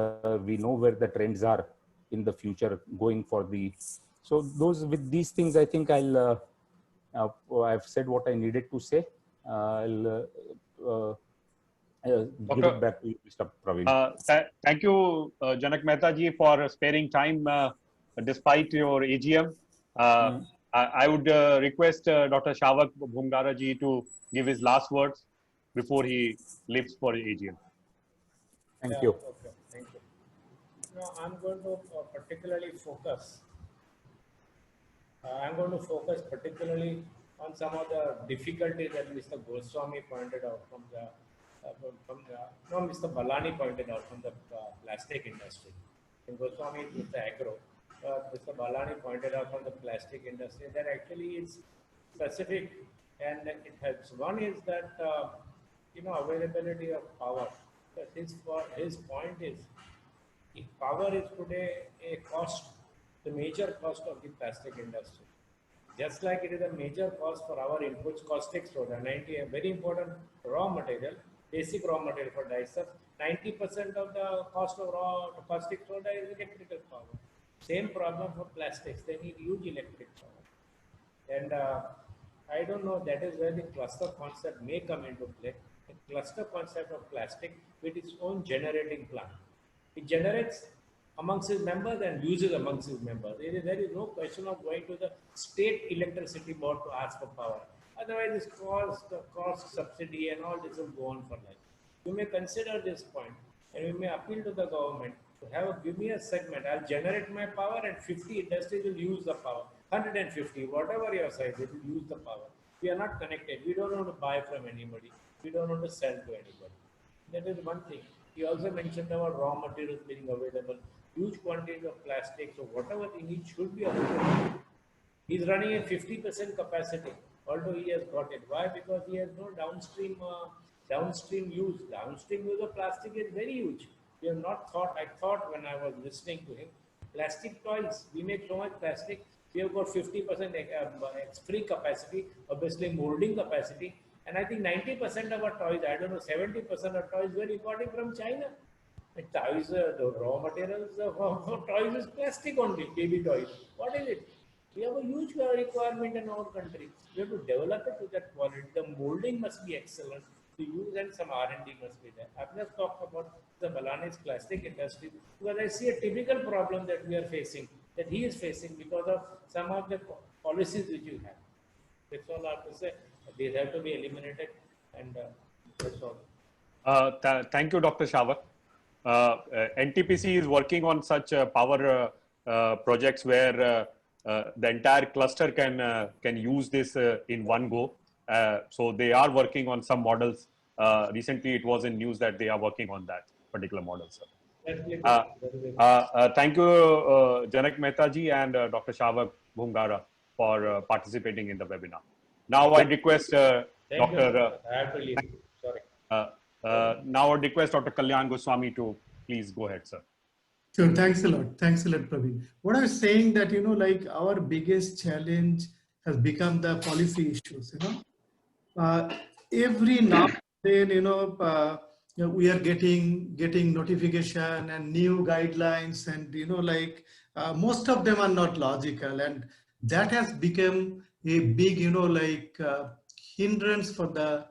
we know where the trends are in the future going for the. So those, with these things, I think I've said what I needed to say. I'll give it back to you, Mr. Praveen. Thank you, Janak Mehta ji, for sparing time despite your AGM. I would request Dr. Shavak Bhumgara ji to give his last words before he leaves for AGM. Thank you. Okay, thank you. Now I'm going to particularly focus. I'm going to focus particularly on some of the difficulties that Mr. Goswami pointed out no, Mr. Balani pointed out from the plastic industry. In Goswami, Mr. Agro. Mr. Balani pointed out from the plastic industry that actually is specific and it helps. One is that availability of power. His point is, if power is today a cost, the major cost of the plastic industry, just like it is a major cost for our inputs, caustic soda, a very important raw material, basic raw material for dyestuff. 90% of the cost of raw caustic soda is electrical power. Same problem for plastics, they need huge electric power. And I don't know, that is where the cluster concept may come into play. The cluster concept of plastic with its own generating plant. It generates amongst its members and uses amongst its members. There is no question of going to the state electricity board to ask for power. Otherwise, this cost subsidy and all this will go on for life. You may consider this point, and we may appeal to the government to give me a segment. I'll generate my power and 50 industries will use the power. 150, whatever your size, it will use the power. We are not connected. We don't want to buy from anybody. We don't want to sell to anybody. That is one thing. He also mentioned about raw materials being available, huge quantities of plastic. So whatever he needs should be available. He's running at 50% capacity, although he has got it. Why? Because he has no downstream use. Downstream use of plastic is very huge. We have not thought, I thought when I was listening to him, plastic toys, we make so much plastic, we have got 50% free capacity, obviously molding capacity, and I think 90% of our toys, I don't know, 70% of toys were imported from China. And toys, the raw materials for toys is plastic only, baby toys. What is it? We have a huge requirement in our country. We have to develop it to that quality. The molding must be excellent. To use and some R&D must be there. I've just talked about the Balani's plastic industry because I see a typical problem that we are facing, that he is facing because of some of the policies which you have. That's all I have to say. These have to be eliminated, and that's all. Thank you, Dr. Shavak. NTPC is working on such power projects where the entire cluster can use this in one go. So they are working on some models. Recently, it was in news that they are working on that particular model, sir. Thank you, Janak Mehta ji and Dr. Shavak Bhumgara for participating in the webinar. Now I request Dr. I have to leave. Sorry. now I request Dr. Kalyan Goswami to please go ahead, sir. Sure, thanks a lot. Thanks a lot, Praveen. What I was saying that, like our biggest challenge has become the policy issues, every now and then, we are getting notification and new guidelines, and most of them are not logical, and that has become a big hindrance for the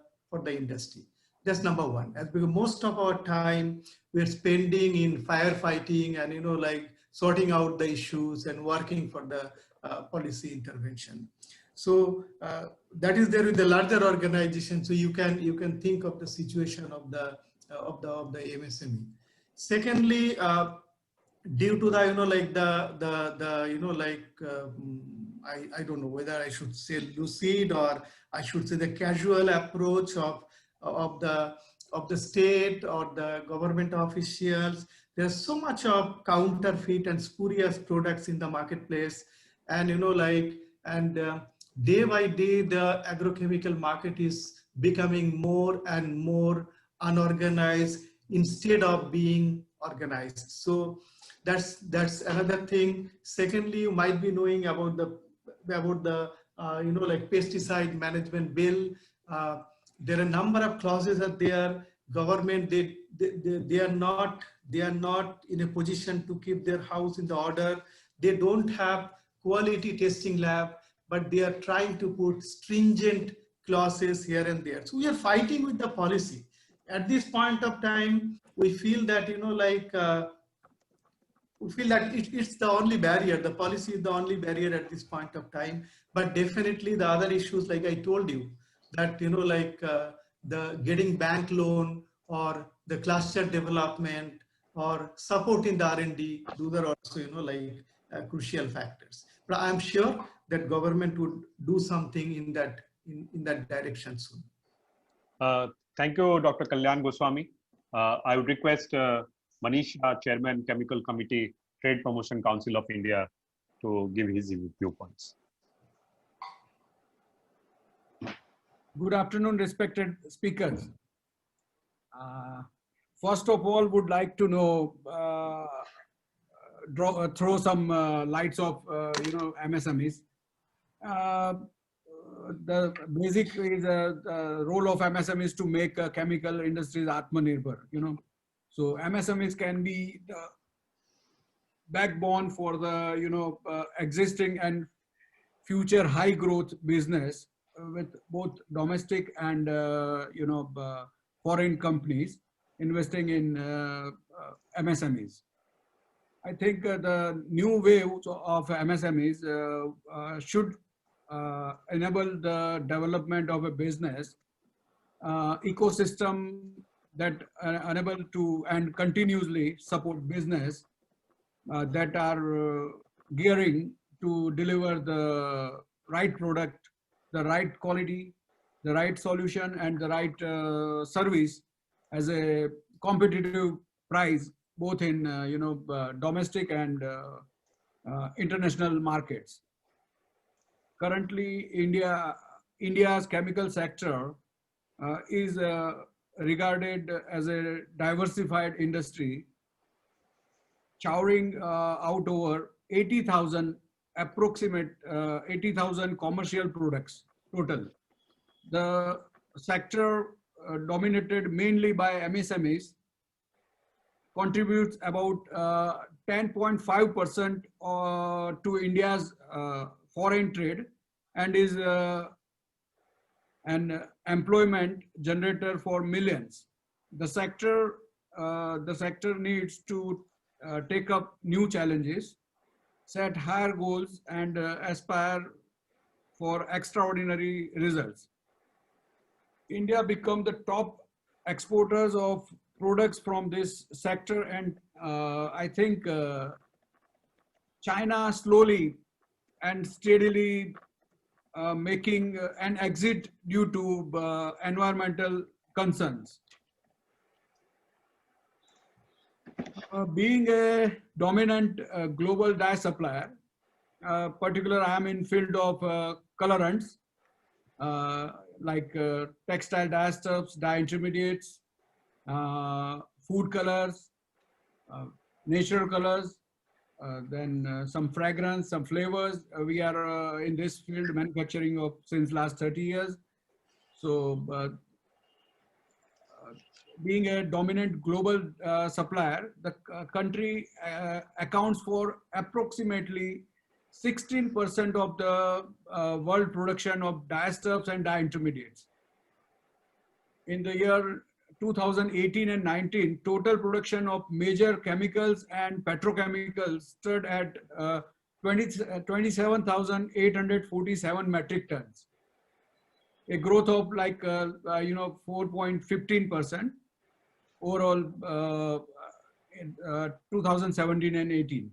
industry. That's number one. As because most of our time we're spending in firefighting and sorting out the issues and working for the policy intervention. So that is there with the larger organization. So you can think of the situation of the MSME. Secondly, due to the I don't know whether I should say lucid or I should say the casual approach of the state or the government officials. There's so much of counterfeit and spurious products in the marketplace, and day by day the agrochemical market is becoming more and more unorganized instead of being organized. So that's another thing. Secondly, you might be knowing about the pesticide management bill. There are a number of clauses that their government they are not in a position to keep their house in the order. They don't have quality testing lab, but they are trying to put stringent clauses here and there. So we are fighting with the policy. At this point of time, we feel that it's the only barrier. The policy is the only barrier at this point of time. But definitely the other issues, like I told you, that the getting bank loan or the cluster development or support in the R&D, those are also crucial factors. But I'm sure that government would do something in that direction soon. Thank you, Dr. Kalyan Goswami. I would request Manish Shah, Chairman, Chemical Committee, Trade Promotion Council of India, to give his viewpoints. Good afternoon, respected speakers. First of all, would like to know, throw some lights of MSMEs. The basic is the role of MSMEs to make chemical industries Atmanirbhar. So MSMEs can be the backbone for the existing and future high growth business with both domestic and foreign companies investing in MSMEs. I think the new wave of MSMEs should enable the development of a business ecosystem that enable to and continuously support business that are gearing to deliver the right product, the right quality, the right solution, and the right service as a competitive price, both in domestic and international markets. Currently, India's chemical sector is regarded as a diversified industry, showering out over 80,000 approximate 80,000 commercial products total. The sector dominated mainly by MSMEs contributes about 10.5% to India's foreign trade and is an employment generator for millions. The sector needs to take up new challenges, set higher goals, and aspire for extraordinary results. India become the top exporters of products from this sector, and I think China slowly and steadily making an exit due to environmental concerns. Being a dominant global dye supplier, particularly I am in field of colorants like textile dyestuffs, dye intermediates, food colors, natural colors, then some fragrance, some flavors. We are in this field manufacturing of since last 30 years. So being a dominant global supplier, the country accounts for approximately 16% of the world production of dyestuffs and dye intermediates. In the year 2018 and 19, total production of major chemicals and petrochemicals stood at 27,847 metric tons, a growth of like 4.15% overall in 2017 and 18.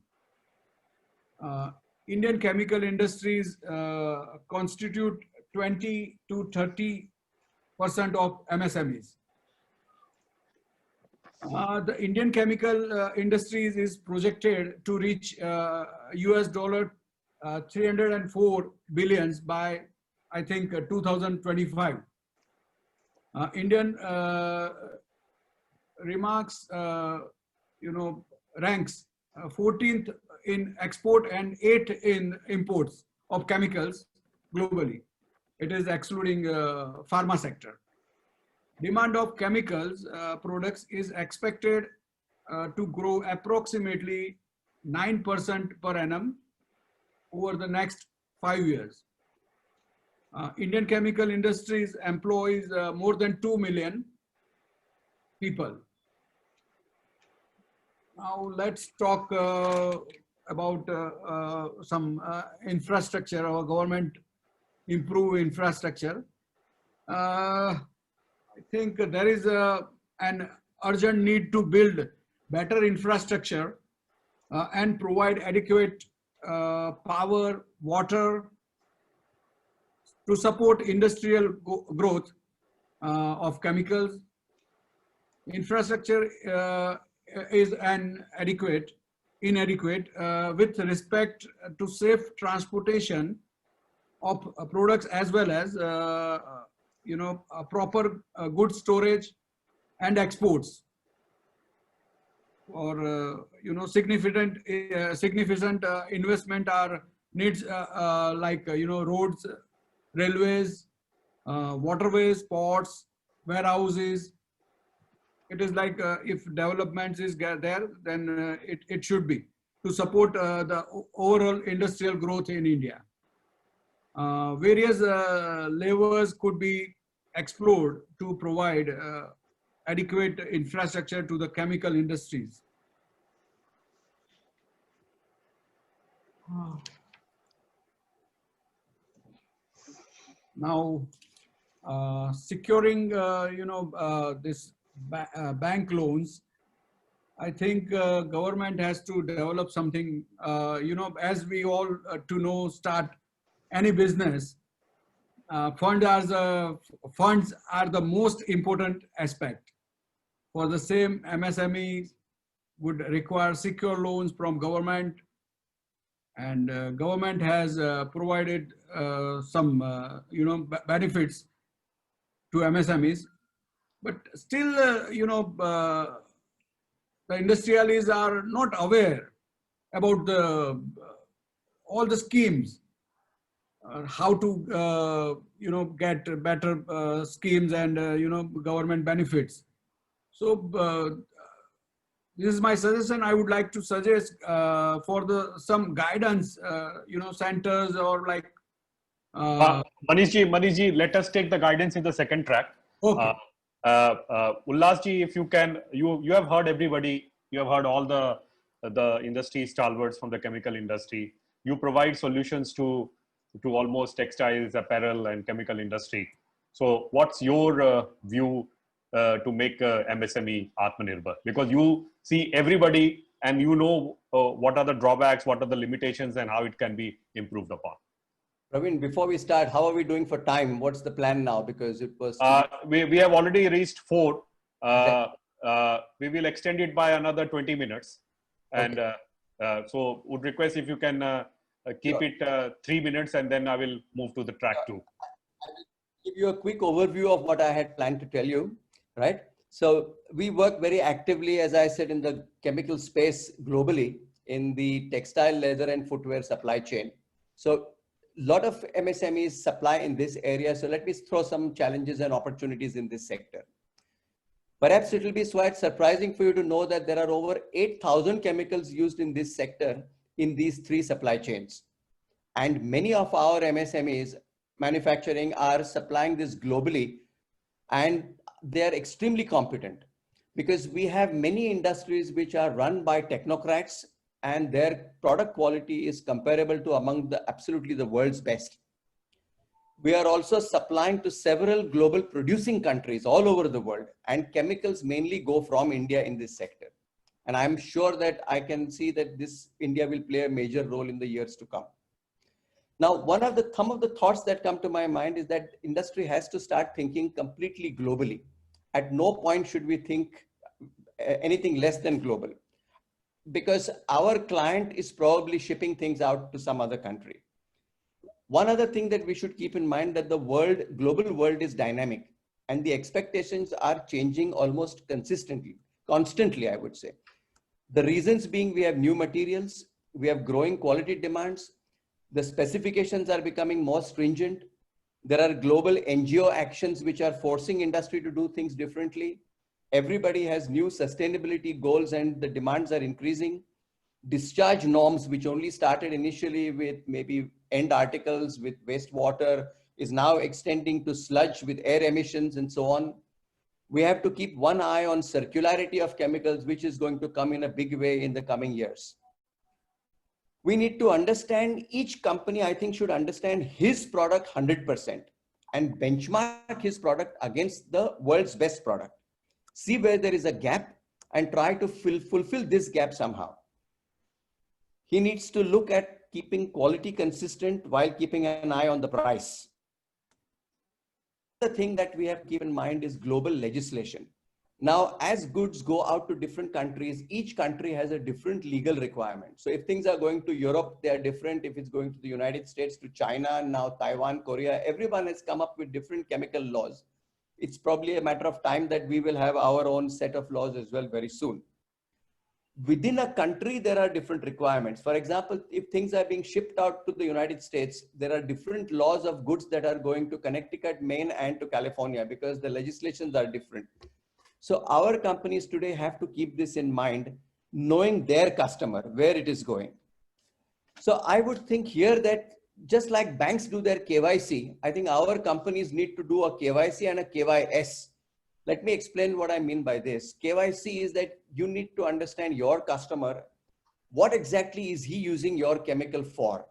Indian chemical industries constitute 20 to 30% of MSMEs. The Indian chemical industries is projected to reach US dollar 304 billions by, I think, 2025. Indian ranks 14th in export and 8th in imports of chemicals globally. It is excluding pharma sector. Demand of chemicals products is expected to grow approximately 9% per annum over the next 5 years. Indian chemical industries employs more than 2 million people. Now let's talk about some infrastructure. Our government improve infrastructure. I think there is an urgent need to build better infrastructure and provide adequate power, water to support industrial growth of chemicals. Infrastructure is inadequate with respect to safe transportation of products as well as proper good storage and exports, or significant investment are needs like roads, railways, waterways, ports, warehouses. It is like if development is there, then it should be to support the overall industrial growth in India. Various levers could be explored to provide adequate infrastructure to the chemical industries. Now, securing this bank loans, I think government has to develop something. As we all start any business, funds are the most important aspect. For the same, MSME would require secure loans from government, and government has provided some benefits to MSMEs, but still the industrialists are not aware about all the schemes, how to get better schemes and government benefits. So this is my suggestion. I would like to suggest for some guidance, centers or like. Manishji, let us take the guidance in the second track. Okay. Ullasji, if you can, you have heard everybody. You have heard all the industry stalwarts from the chemical industry. You provide solutions to almost textiles, apparel, and chemical industry. So, what's your view to make MSME Atmanirbhar? Because you see everybody and you know what are the drawbacks, what are the limitations, and how it can be improved upon. Praveen, before we start, how are we doing for time? What's the plan now? Because it was... we have already reached 4. We will extend it by another 20 minutes. And okay. So would request if you can keep it 3 minutes, and then I will move to the track 2. I will give you a quick overview of what I had planned to tell you, right? So we work very actively, as I said, in the chemical space globally, in the textile, leather, and footwear supply chain. So a lot of MSMEs supply in this area. So let me throw some challenges and opportunities in this sector. Perhaps it will be quite surprising for you to know that there are over 8,000 chemicals used in this sector in these three supply chains. And many of our MSMEs manufacturing are supplying this globally, and they are extremely competent because we have many industries which are run by technocrats and their product quality is comparable to among the absolutely the world's best. We are also supplying to several global producing countries all over the world, and chemicals mainly go from India in this sector. And I'm sure that I can see that this India will play a major role in the years to come. Now, some of the thoughts that come to my mind is that industry has to start thinking completely globally. At no point should we think anything less than global, because our client is probably shipping things out to some other country. One other thing that we should keep in mind that the global world is dynamic and the expectations are changing almost constantly, I would say. The reasons being we have new materials, we have growing quality demands, the specifications are becoming more stringent. There are global NGO actions which are forcing industry to do things differently. Everybody has new sustainability goals and the demands are increasing. Discharge norms, which only started initially with maybe end articles with wastewater, is now extending to sludge with air emissions and so on. We have to keep one eye on circularity of chemicals, which is going to come in a big way in the coming years. We need to understand, each company, I think, should understand his product 100% and benchmark his product against the world's best product. See where there is a gap and try to fulfill this gap somehow. He needs to look at keeping quality consistent while keeping an eye on the price. The thing that we have to keep in mind is global legislation. Now, as goods go out to different countries, each country has a different legal requirement. So if things are going to Europe, they are different. If it's going to the United States, to China, now Taiwan, Korea, everyone has come up with different chemical laws. It's probably a matter of time that we will have our own set of laws as well very soon. Within a country, there are different requirements. For example, if things are being shipped out to the United States, there are different laws of goods that are going to Connecticut, Maine, and to California because the legislations are different. So our companies today have to keep this in mind, knowing their customer, where it is going. So I would think here that just like banks do their KYC, I think our companies need to do a KYC and a KYS. Let me explain what I mean by this. KYC is that you need to understand your customer. What exactly is he using your chemical for?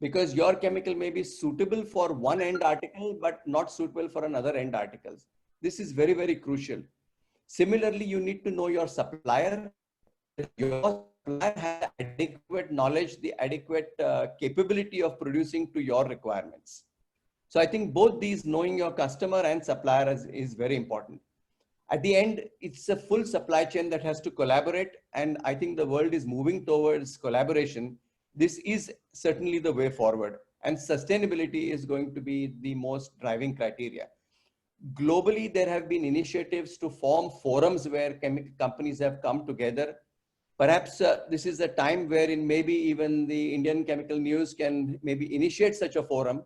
Because your chemical may be suitable for one end article, but not suitable for another end articles. This is very, very crucial. Similarly, you need to know your supplier. Your supplier has adequate knowledge, the adequate capability of producing to your requirements. So I think both these, knowing your customer and supplier, is very important. At the end, it's a full supply chain that has to collaborate. And I think the world is moving towards collaboration. This is certainly the way forward. And sustainability is going to be the most driving criteria. Globally, there have been initiatives to form forums where companies have come together. Perhaps this is a time wherein maybe even the Indian Chemical News can maybe initiate such a forum,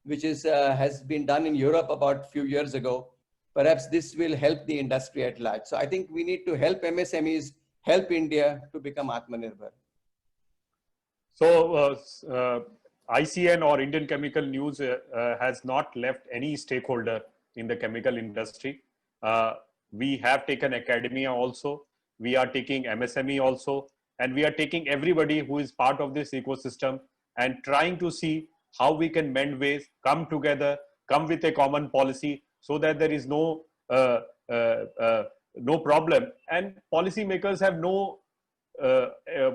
which is, has been done in Europe about a few years ago. Perhaps this will help the industry at large. So I think we need to help MSMEs, help India to become Atmanirbhar. So ICN or Indian Chemical News has not left any stakeholder in the chemical industry. We have taken academia also, we are taking MSME also, and we are taking everybody who is part of this ecosystem and trying to see how we can mend ways, come together, come with a common policy so that there is no problem, and policymakers have no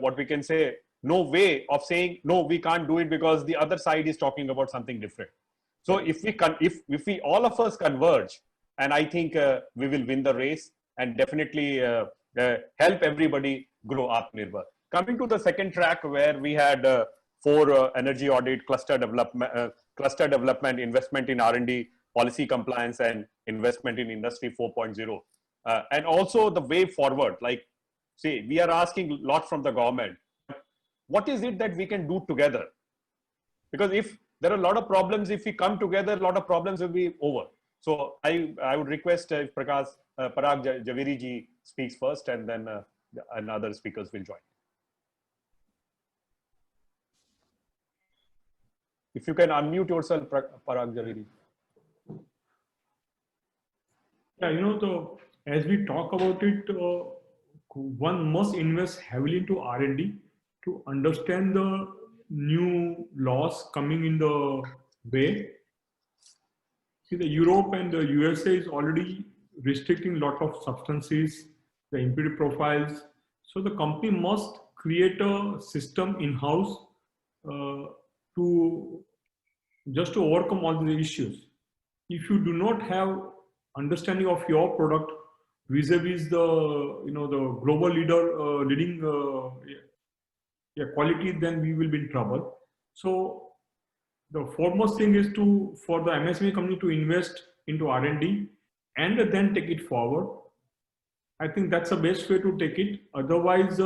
what we can say, no way of saying no, we can't do it because the other side is talking about something different. So if we all of us converge, and I think we will win the race and definitely help everybody grow Atmanirbhar. Coming to the second track, where we had 4 energy audit, cluster development, investment in R&D, policy compliance, and investment in Industry 4.0. and also the way forward. Like, see, we are asking a lot from the government. What is it that we can do together? Because if there are a lot of problems, if we come together, a lot of problems will be over. So I would request if Parag Javeri ji speaks first, and then other speakers will join. If you can unmute yourself, Parag Javeri. Yeah, as we talk about it, one must invest heavily into R&D to understand the new laws coming in the way. See, the Europe and the USA is already restricting a lot of substances, the impurity profiles. So the company must create a system in-house to overcome all the issues. If you do not have understanding of your product vis-a-vis the global leading quality, then we will be in trouble. So the foremost thing is for the MSME company to invest into R&D and then take it forward. I think that's the best way to take it. Otherwise,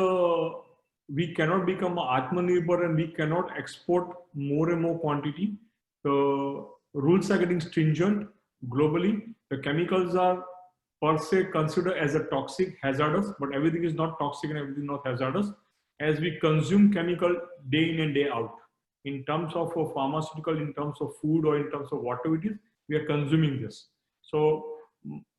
we cannot become Atmanirbhar and we cannot export more and more quantity. The rules are getting stringent globally. The chemicals are per se considered as a toxic, hazardous, but everything is not toxic and everything is not hazardous. As we consume chemical day in and day out, in terms of a pharmaceutical, in terms of food, or in terms of whatever it is, we are consuming this. So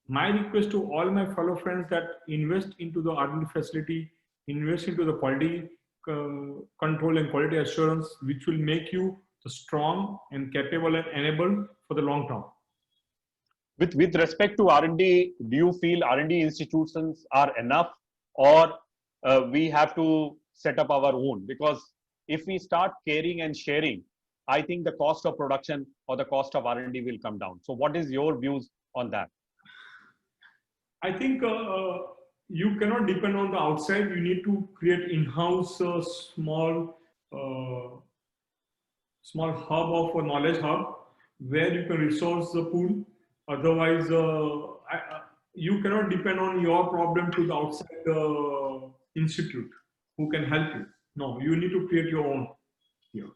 my request to all my fellow friends that invest into the R&D facility, invest into the quality control and quality assurance, which will make you strong and capable and enabled for the long term. With respect to R&D, do you feel R&D institutions are enough, or we have to set up our own? Because if we start caring and sharing, I think the cost of production or the cost of R&D will come down. So what is your views on that? I think you cannot depend on the outside. You need to create in-house small hub of a knowledge hub where you can resource the pool. Otherwise, you cannot depend on your problem to the outside institute who can help you. No, you need to create your own here.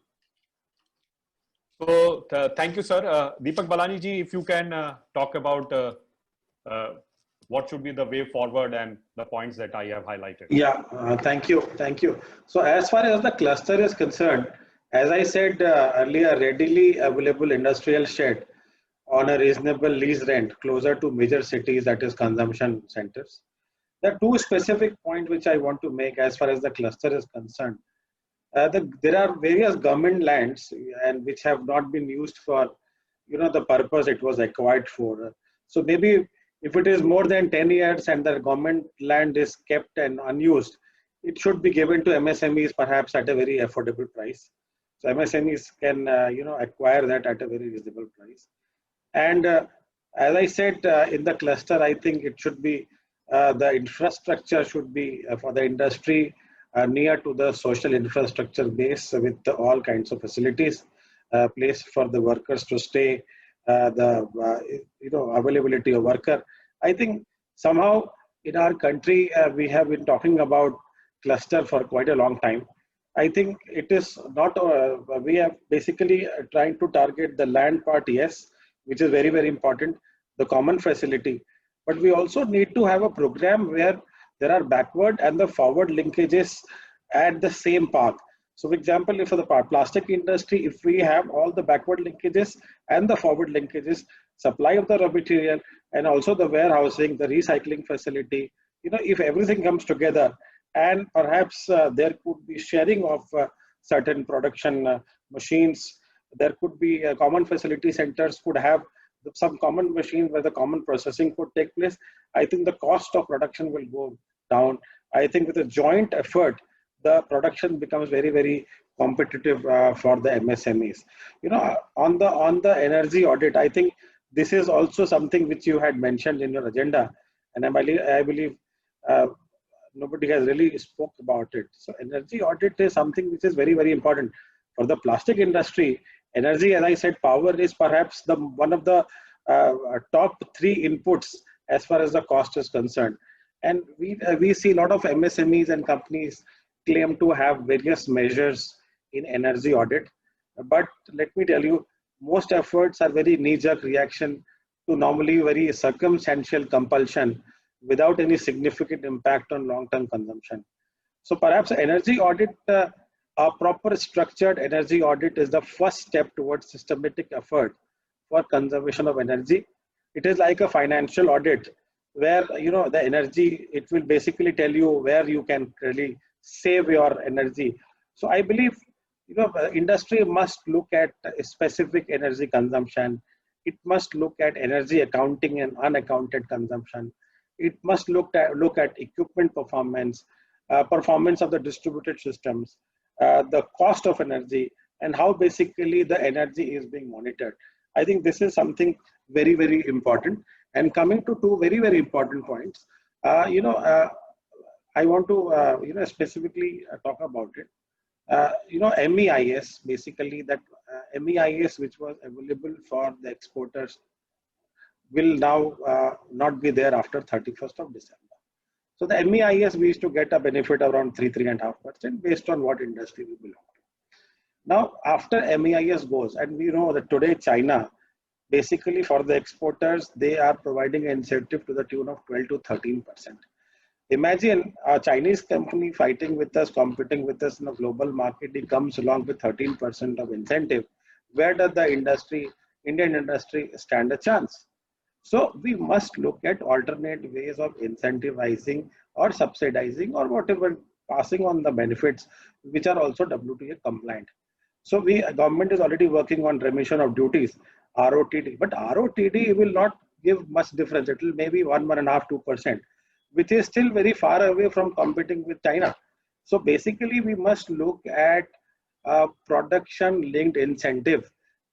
So thank you, sir. Deepak Balani ji, if you can talk about what should be the way forward and the points that I have highlighted. Yeah, thank you. Thank you. So as far as the cluster is concerned, as I said earlier, readily available industrial shed on a reasonable lease rent closer to major cities, that is consumption centers. There are two specific points which I want to make as far as the cluster is concerned. There are various government lands and which have not been used for, the purpose it was acquired for. So maybe if it is more than 10 years and the government land is kept and unused, it should be given to MSMEs perhaps at a very affordable price. So MSMEs can, acquire that at a very reasonable price. And as I said, in the cluster, I think it should be, the infrastructure should be for the industry near to the social infrastructure base with all kinds of facilities, place for the workers to stay, availability of worker. I think somehow in our country, we have been talking about cluster for quite a long time. I think it is not, we are basically trying to target the land part, yes, which is very, very important, the common facility. But we also need to have a program where there are backward and the forward linkages at the same path. So for example, if for the plastic industry, if we have all the backward linkages and the forward linkages, supply of the raw material and also the warehousing, the recycling facility, if everything comes together, and perhaps there could be sharing of certain production machines, there could be common facility centers could have some common machines where the common processing could take place. I think the cost of production will go down. I think with a joint effort, the production becomes very, very competitive for the MSMEs. On the energy audit, I think this is also something which you had mentioned in your agenda, and I believe nobody has really spoke about it. So energy audit is something which is very, very important for the plastic industry. Energy, as I said, power is perhaps one of the top 3 inputs as far as the cost is concerned. And we see a lot of MSMEs and companies claim to have various measures in energy audit. But let me tell you, most efforts are very knee-jerk reaction to normally very circumstantial compulsion without any significant impact on long-term consumption. So perhaps energy audit, a proper structured energy audit is the first step towards systematic effort for conservation of energy. It is like a financial audit where, you know, the energy, it will basically tell you where you can really save your energy. So I believe, you know, industry must look at specific energy consumption. It must look at energy accounting and unaccounted consumption. It must look at equipment performance, performance of the distributed systems, the cost of energy, and how basically the energy is being monitored. I think this is something very, very important. And coming to two very, very important points, I want to, specifically talk about it. MEIS, basically that MEIS, which was available for the exporters, will now not be there after 31st of December. So the MEIS, we used to get a benefit around 3.5% based on what industry we belong to. Now, after MEIS goes, and we know that today China, basically for the exporters, they are providing an incentive to the tune of 12 to 13%. Imagine a Chinese company fighting with us, competing with us in a global market. It comes along with 13% of incentive. Where does the industry, Indian industry, stand a chance? So we must look at alternate ways of incentivizing or subsidizing or whatever, passing on the benefits which are also WTO compliant. So government is already working on remission of duties, ROTD, but ROTD will not give much difference. It will maybe 1.5%, 2%, which is still very far away from competing with China. So basically we must look at a production linked incentive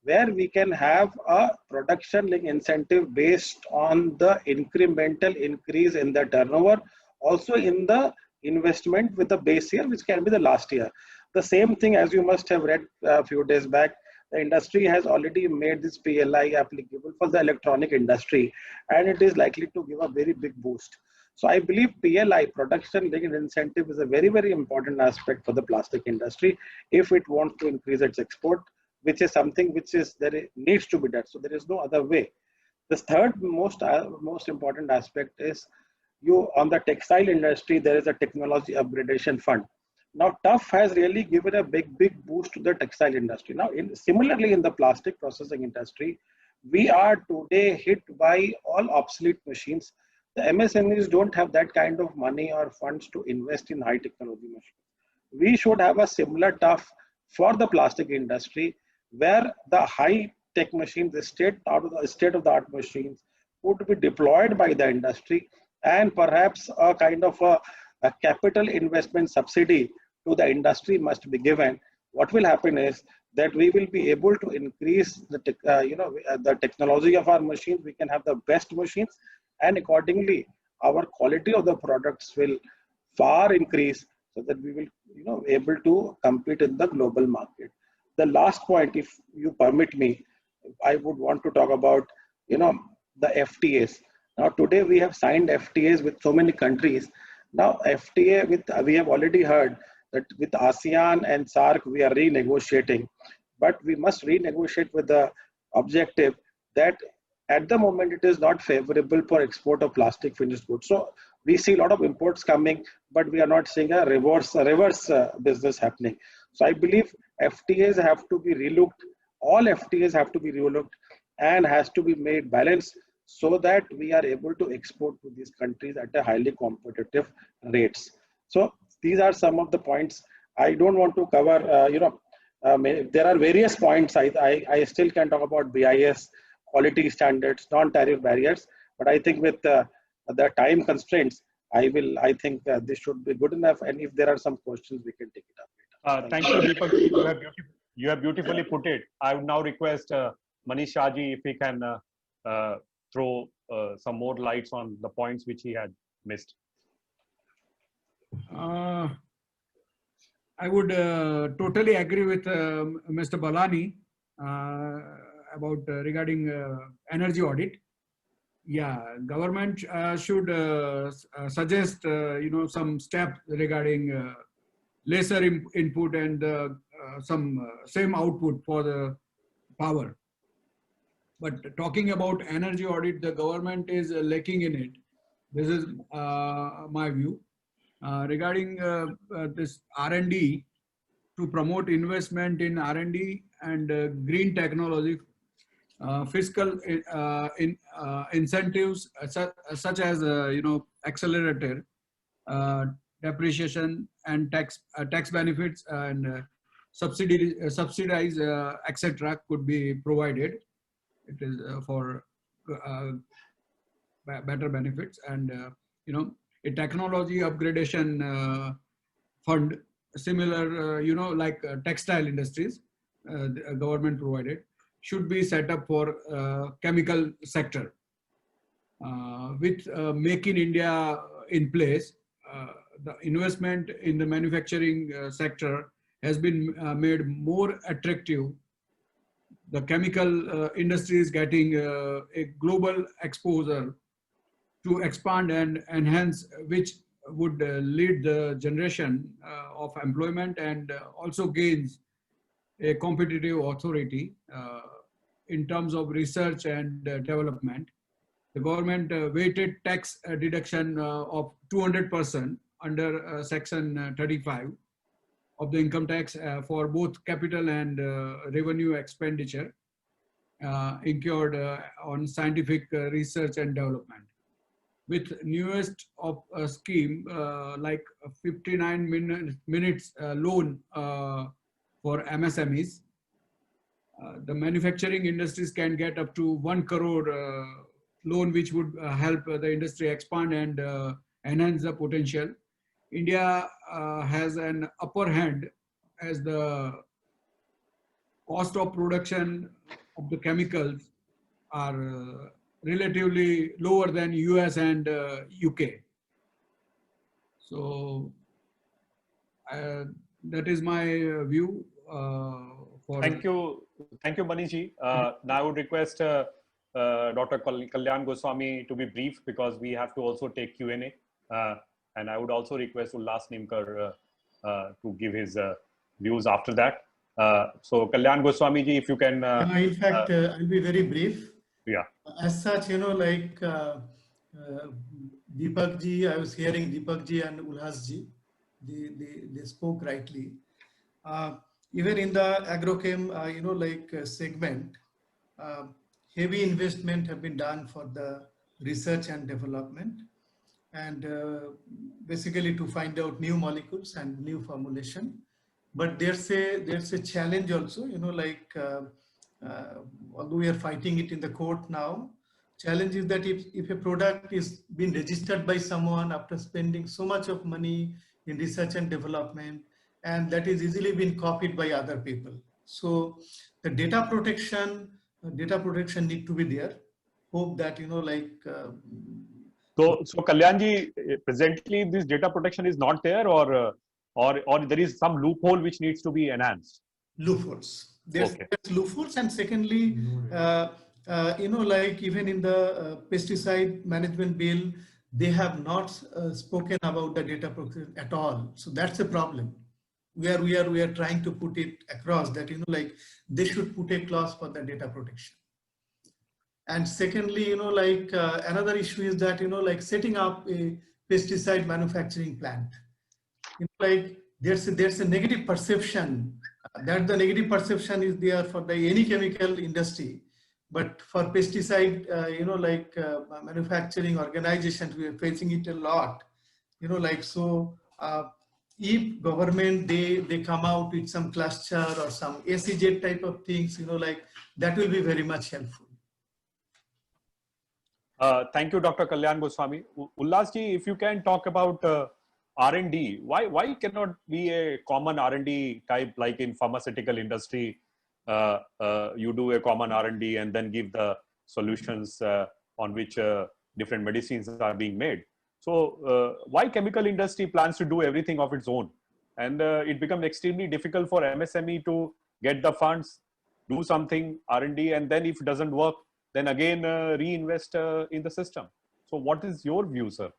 where we can have a production linked incentive based on the incremental increase in the turnover, also in the investment with the base year, which can be the last year. The same thing, as you must have read a few days back, the industry has already made this PLI applicable for the electronic industry, and it is likely to give a very big boost. So I believe PLI, production linked incentive, is a very, very important aspect for the plastic industry if it wants to increase its export, which is something which is there needs to be done. So there is no other way. The third most important aspect is on the textile industry, there is a technology upgradation fund. Now, TUF has really given a big boost to the textile industry. Now, similarly in the plastic processing industry, we are today hit by all obsolete machines. The MSMEs don't have that kind of money or funds to invest in high technology machines. We should have a similar TUF for the plastic industry, where the high tech machines, the state of the art machines, would be deployed by the industry, and perhaps a kind of a capital investment subsidy to the industry must be given. What will happen is that we will be able to increase the technology of our machines. We can have the best machines, and accordingly, our quality of the products will far increase, so that we will, able to compete in the global market. The last point, if you permit me, I would want to talk about, the FTAs. Now, today we have signed FTAs with so many countries. Now, FTA we have already heard that with ASEAN and SAARC, we are renegotiating, but we must renegotiate with the objective that at the moment it is not favorable for export of plastic finished goods. So we see a lot of imports coming, but we are not seeing a reverse business happening. So I believe FTAs have to be relooked. All FTAs have to be relooked and has to be made balanced, so that we are able to export to these countries at a highly competitive rates. So these are some of the points. I don't want to cover, there are various points. I still can talk about BIS, quality standards, non-tariff barriers, but I think with the time constraints, I think this should be good enough. And if there are some questions, we can take it up later. Thank you, Deepak. You have beautifully put it. I would now request Manish Shaji if he can throw some more lights on the points which he had missed. I would totally agree with Mr. Balani about regarding energy audit. yeah, government should suggest, some steps regarding lesser input and some same output for the power. But talking about energy audit, the government is lacking in it. This is my view. Regarding this R&D, to promote investment in R&D and green technology, fiscal incentives such as accelerator, depreciation and tax benefits and subsidize etc. could be provided. It is for better benefits, and a technology upgradation fund similar like textile industries, the government provided, should be set up for chemical sector. With Make in India in place, the investment in the manufacturing sector has been made more attractive. The chemical industry is getting a global exposure to expand and enhance, which would lead the generation of employment and also gains a competitive authority in terms of research and development. The government weighted tax deduction of 200% under Section 35 of the income tax for both capital and revenue expenditure incurred on scientific research and development. With newest of a scheme like 59 minutes loan for MSMEs, the manufacturing industries can get up to 1 crore loan, which would help the industry expand and enhance the potential. India has an upper hand as the cost of production of the chemicals are relatively lower than US and UK. So that is my view. Thank you, Manishji. Now I would request Dr. Kalyan Goswami to be brief, because we have to also take Q&A. And I would also request Ullas Nimkar to give his views after that. So Kalyan Goswami ji, if you can. In fact, I'll be very brief. Yeah. As such, like Deepak ji, I was hearing Deepak ji and Ullas ji, they spoke rightly. Even in the agrochem, segment, heavy investment have been done for the research and development, and basically to find out new molecules and new formulation. But there's a challenge also, although we are fighting it in the court now, challenge is that if a product is being registered by someone after spending so much of money in research and development, and that is easily been copied by other people. So the data protection need to be there. Hope that, So Kalyanji, presently this data protection is not there, or there is some loophole which needs to be enhanced? Loopholes. There's loopholes, and secondly, even in the pesticide management bill, they have not spoken about the data protection at all. So that's a problem. We are trying to put it across that, they should put a clause for the data protection. And secondly, another issue is that, setting up a pesticide manufacturing plant, there's a negative perception that the negative perception is there for any chemical industry, but for pesticide, manufacturing organizations, we are facing it a lot, if government, they come out with some cluster or some SEZ type of things, that will be very much helpful. Thank you, Dr. Kalyan Goswami. Ullasji, if you can talk about R&D, why cannot be a common R&D type, like in pharmaceutical industry, you do a common R&D and then give the solutions on which different medicines are being made. So why chemical industry plans to do everything of its own? And it becomes extremely difficult for MSME to get the funds, do something R&D, and then if it doesn't work, then again reinvest in the system. So what is your view, sir?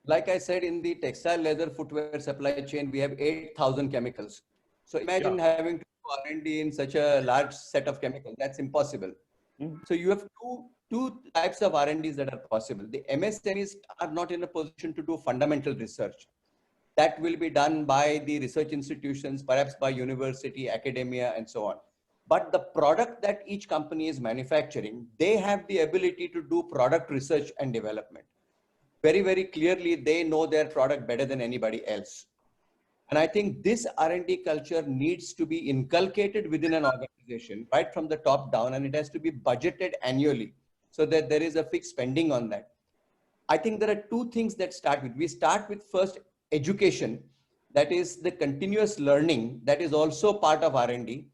Like I said, in the textile, leather, footwear supply chain, we have 8,000 chemicals. So imagine having to do R&D in such a large set of chemicals. That's impossible. So you have two types of R&Ds that are possible. The MSMEs are not in a position to do fundamental research. That will be done by the research institutions, perhaps by university, academia, and so on. But the product that each company is manufacturing, they have the ability to do product research and development. Very, very clearly, they know their product better than anybody else. And I think this R&D culture needs to be inculcated within an organization, right from the top down, and it has to be budgeted annually so that there is a fixed spending on that. I think there are two things that start with. We start with first education, that is the continuous learning, that is also part of R&D,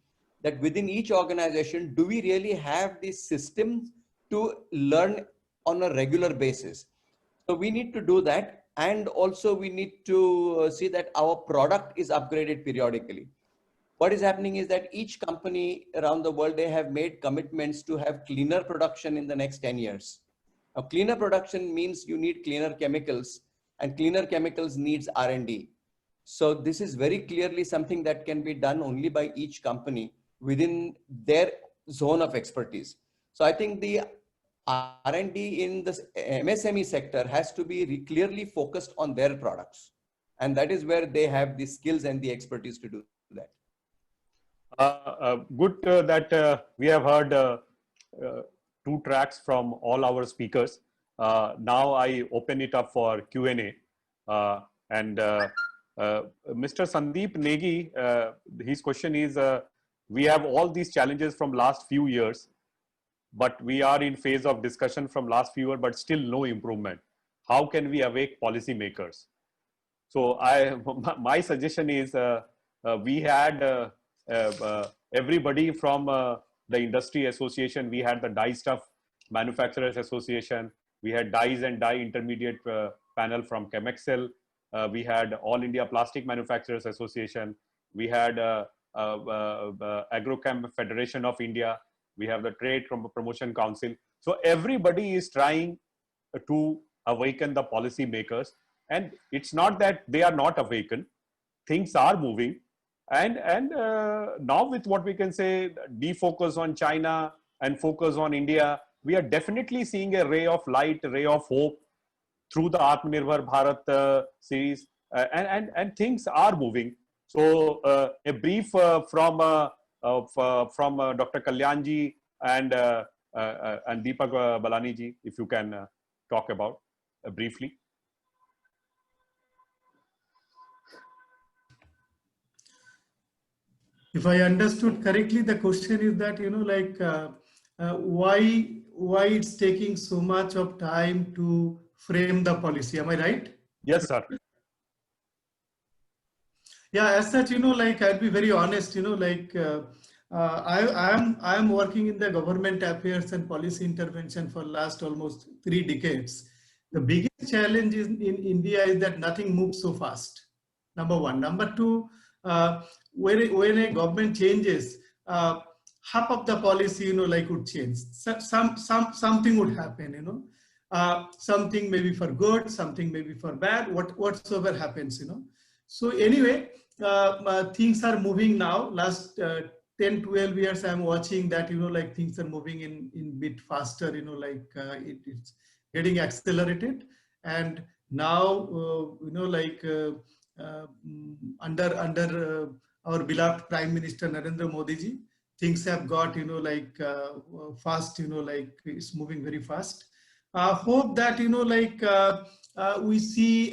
that within each organization, do we really have the systems to learn on a regular basis? So we need to do that. And also we need to see that our product is upgraded periodically. What is happening is that each company around the world, they have made commitments to have cleaner production in the next 10 years. Now, cleaner production means you need cleaner chemicals, and cleaner chemicals needs R&D. So this is very clearly something that can be done only by each company within their zone of expertise. So I think the R&D in the MSME sector has to be clearly focused on their products. And that is where they have the skills and the expertise to do that. Good that we have heard 2 tracks from all our speakers. Now I open it up for Q&A. Mr. Sandeep Negi, his question is, we have all these challenges from last few years, but we are in phase of discussion from last few years, but still no improvement. How can we awake policymakers? So my suggestion is we had everybody from the industry association. We had the Dye Stuff Manufacturers Association. We had Dyes and Dye Intermediate panel from ChemExcel. We had All India Plastic Manufacturers Association. We had Agrochem Federation of India. We have the Trade Promotion Council. So everybody is trying to awaken the policy makers, and it's not that they are not awakened. Things are moving, and now with what we can say, defocus on China and focus on India, we are definitely seeing a ray of light, a ray of hope through the Atmanirbhar Bharat series, and things are moving. So a brief from Dr. Kalyanji and Deepak Balani ji, if you can talk about briefly. If I understood correctly, the question is that, why it's taking so much of time to frame the policy. Am I right? Yes, sir. Yeah, as such, I'll be very honest, I am working in the government affairs and policy intervention for last almost 3 decades. The biggest challenge in India is that nothing moves so fast. Number one. Number two, when a government changes, half of the policy, would change. Something would happen, something maybe for good, something maybe for bad, whatsoever happens, So anyway, things are moving now. Last 10, 12 years, I'm watching that, things are moving in bit faster, it's getting accelerated. And now, under our beloved Prime Minister Narendra Modi ji, things have got, fast, it's moving very fast. Hope that, we see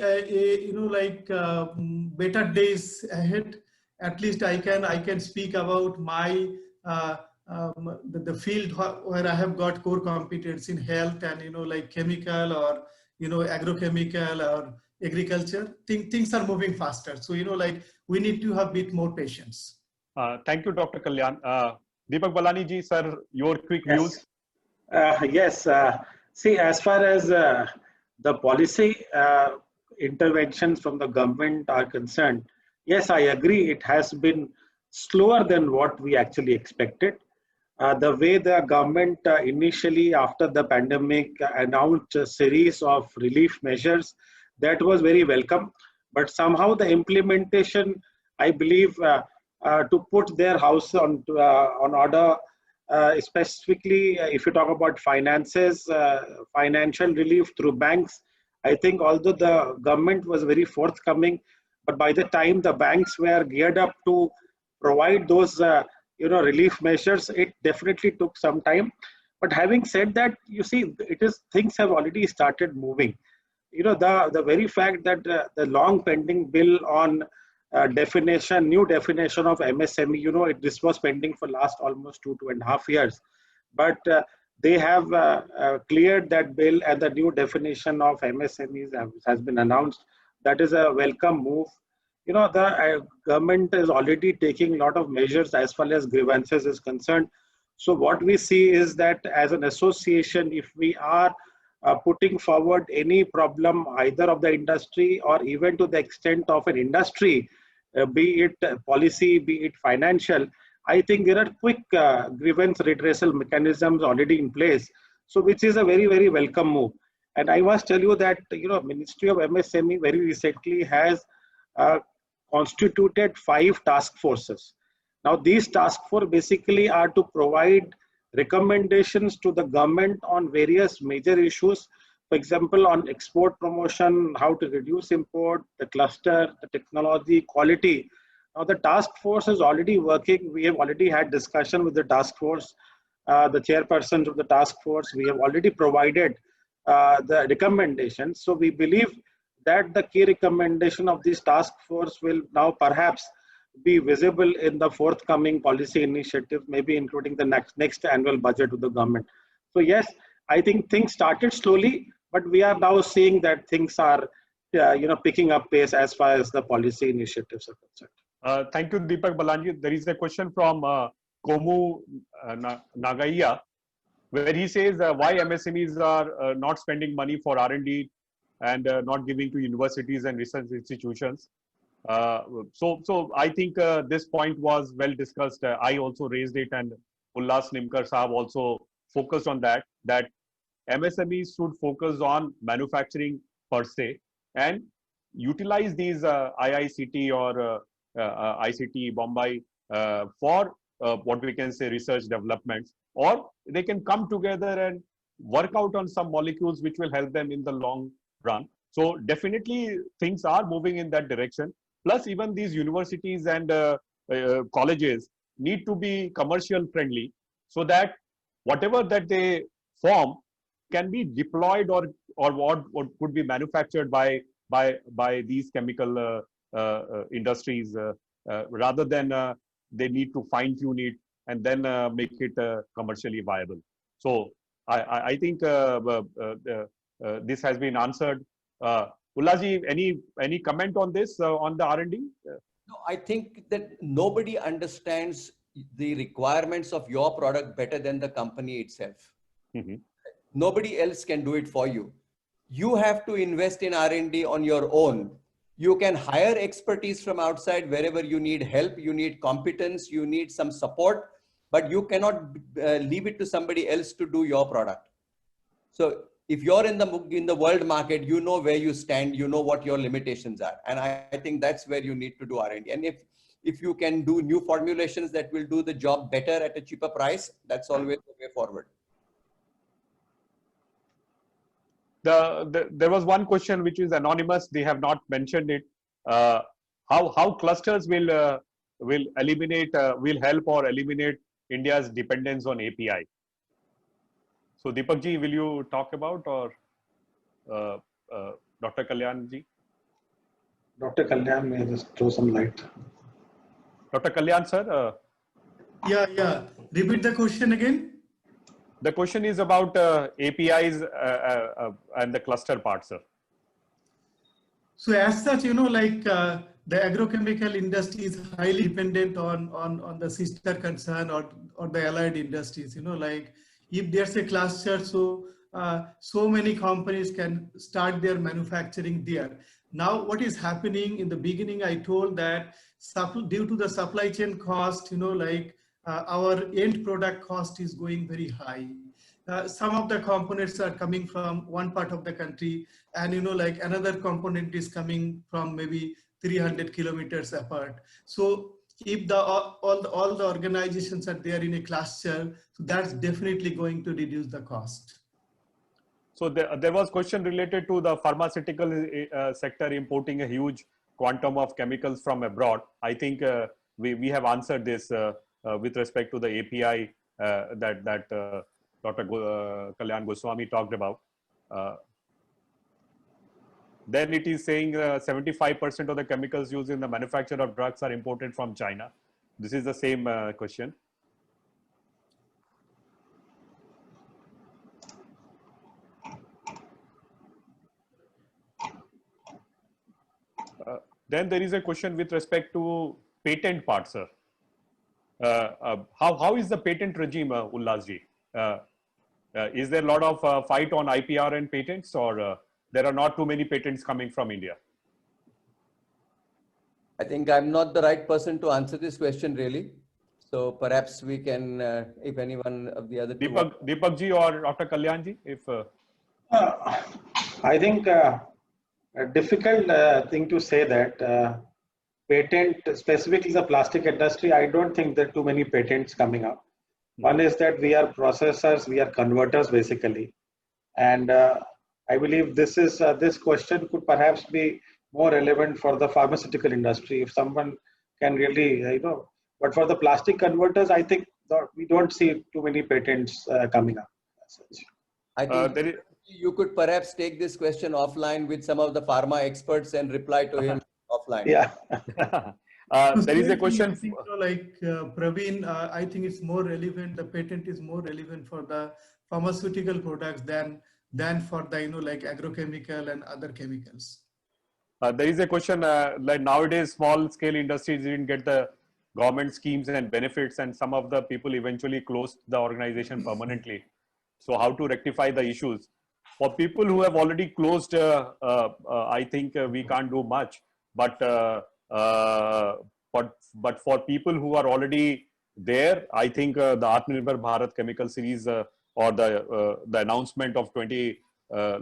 better days ahead. At least I can speak about my the field where I have got core competence in health and chemical or agrochemical or agriculture. Things are moving faster. So we need to have a bit more patience. Thank you, Dr. Kalyan. Deepak Balani ji, sir, your quick views. Yes. See, as far as the policy interventions from the government are concerned, yes, I agree. It has been slower than what we actually expected. the way the government initially after the pandemic announced a series of relief measures, that was very welcome. But somehow the implementation, I believe, to put their house on order, specifically if you talk about finances, financial relief through banks, I think although the government was very forthcoming, but by the time the banks were geared up to provide those relief measures, it definitely took some time. But having said that, you see, things have already started moving. The very fact that the long pending bill on new definition of MSME, this was pending for last almost 2.5 years, but they have cleared that bill, and the new definition of MSMEs has been announced. That is a welcome move. The government is already taking a lot of measures as far as grievances is concerned. So what we see is that as an association, if we are putting forward any problem either of the industry or even to the extent of an industry, be it policy, be it financial, I think there are quick grievance redressal mechanisms already in place. So which is a very, very welcome move. And I must tell you that, Ministry of MSME very recently has constituted 5 task forces. Now these task forces basically are to provide recommendations to the government on various major issues. For example, on export promotion, how to reduce import, the cluster, the technology, quality. Now the task force is already working. We have already had discussion with the task force, the chairpersons of the task force. We have already provided the recommendations. So we believe that the key recommendation of this task force will now perhaps be visible in the forthcoming policy initiative, maybe including the next annual budget of the government. So yes, I think things started slowly, but we are now seeing that things are picking up pace as far as the policy initiatives are concerned. Thank you, Deepak Balanji. There is a question from Komu Nagaiya, where he says why MSMEs are not spending money for R&D and not giving to universities and research institutions. So I think this point was well discussed. I also raised it, and Ullas Nimkar Sahab also focused on that MSMEs should focus on manufacturing per se and utilize these IICT or ICT Bombay for what we can say research developments, or they can come together and work out on some molecules which will help them in the long run. So definitely things are moving in that direction. Plus even these universities and colleges need to be commercial friendly so that whatever that they form can be deployed or what could be manufactured by these chemical industries rather than they need to fine tune it and then make it commercially viable. So I think this has been answered. Ullaji, any comment on this, on the R&D? No, I think that nobody understands the requirements of your product better than the company itself. Mm-hmm. Nobody else can do it for you. You have to invest in R&D on your own. You can hire expertise from outside wherever you need help, you need competence, you need some support, but you cannot leave it to somebody else to do your product. So if you're in the world market, you know where you stand, you know what your limitations are. And I think that's where you need to do R&D. And if you can do new formulations that will do the job better at a cheaper price, that's always the way forward. There was one question which is anonymous. They have not mentioned it. How clusters will help or eliminate India's dependence on API? So Deepak ji, will you talk about, or Dr. Kalyan ji? Dr. Kalyan may just throw some light. Dr. Kalyan sir. Yeah. Repeat the question again. The question is about APIs and the cluster part, sir. So as such, the agrochemical industry is highly dependent on the sister concern or the allied industries. If there's a cluster, so many companies can start their manufacturing there. Now, what is happening in the beginning, I told that due to the supply chain cost, our end product cost is going very high. Some of the components are coming from one part of the country, and like another component is coming from maybe 300 kilometers apart. So if all the organizations are there in a cluster, so that's definitely going to reduce the cost. So there was question related to the pharmaceutical sector importing a huge quantum of chemicals from abroad. I think we have answered this with respect to the API that Dr. Kalyan Goswami talked about. Then it is saying 75% of the chemicals used in the manufacture of drugs are imported from China. This is the same question. Then there is a question with respect to patent part, sir. How is the patent regime, Ullasji? Is there a lot of fight on IPR and patents, or there are not too many patents coming from India? I think I'm not the right person to answer this question, really. So perhaps we can, if anyone of the other Deepak ji or Dr. Kalyanji, if I think a difficult thing to say that patent, specifically the plastic industry, I don't think there are too many patents coming up. One is that we are processors, we are converters basically. And I believe this question could perhaps be more relevant for the pharmaceutical industry if someone can really, but for the plastic converters, I think we don't see too many patents coming up. I think you could perhaps take this question offline with some of the pharma experts and reply to him offline. Yeah. There is a question. I think, like Praveen, I think it's more relevant. The patent is more relevant for the pharmaceutical products than for the like agrochemical and other chemicals. There is a question like nowadays small scale industries didn't get the government schemes and benefits, and some of the people eventually closed the organization permanently. So how to rectify the issues? For people who have already closed, I think we can't do much. But for people who are already there, I think the Atmanirbhar Bharat Chemical Series or the announcement of 20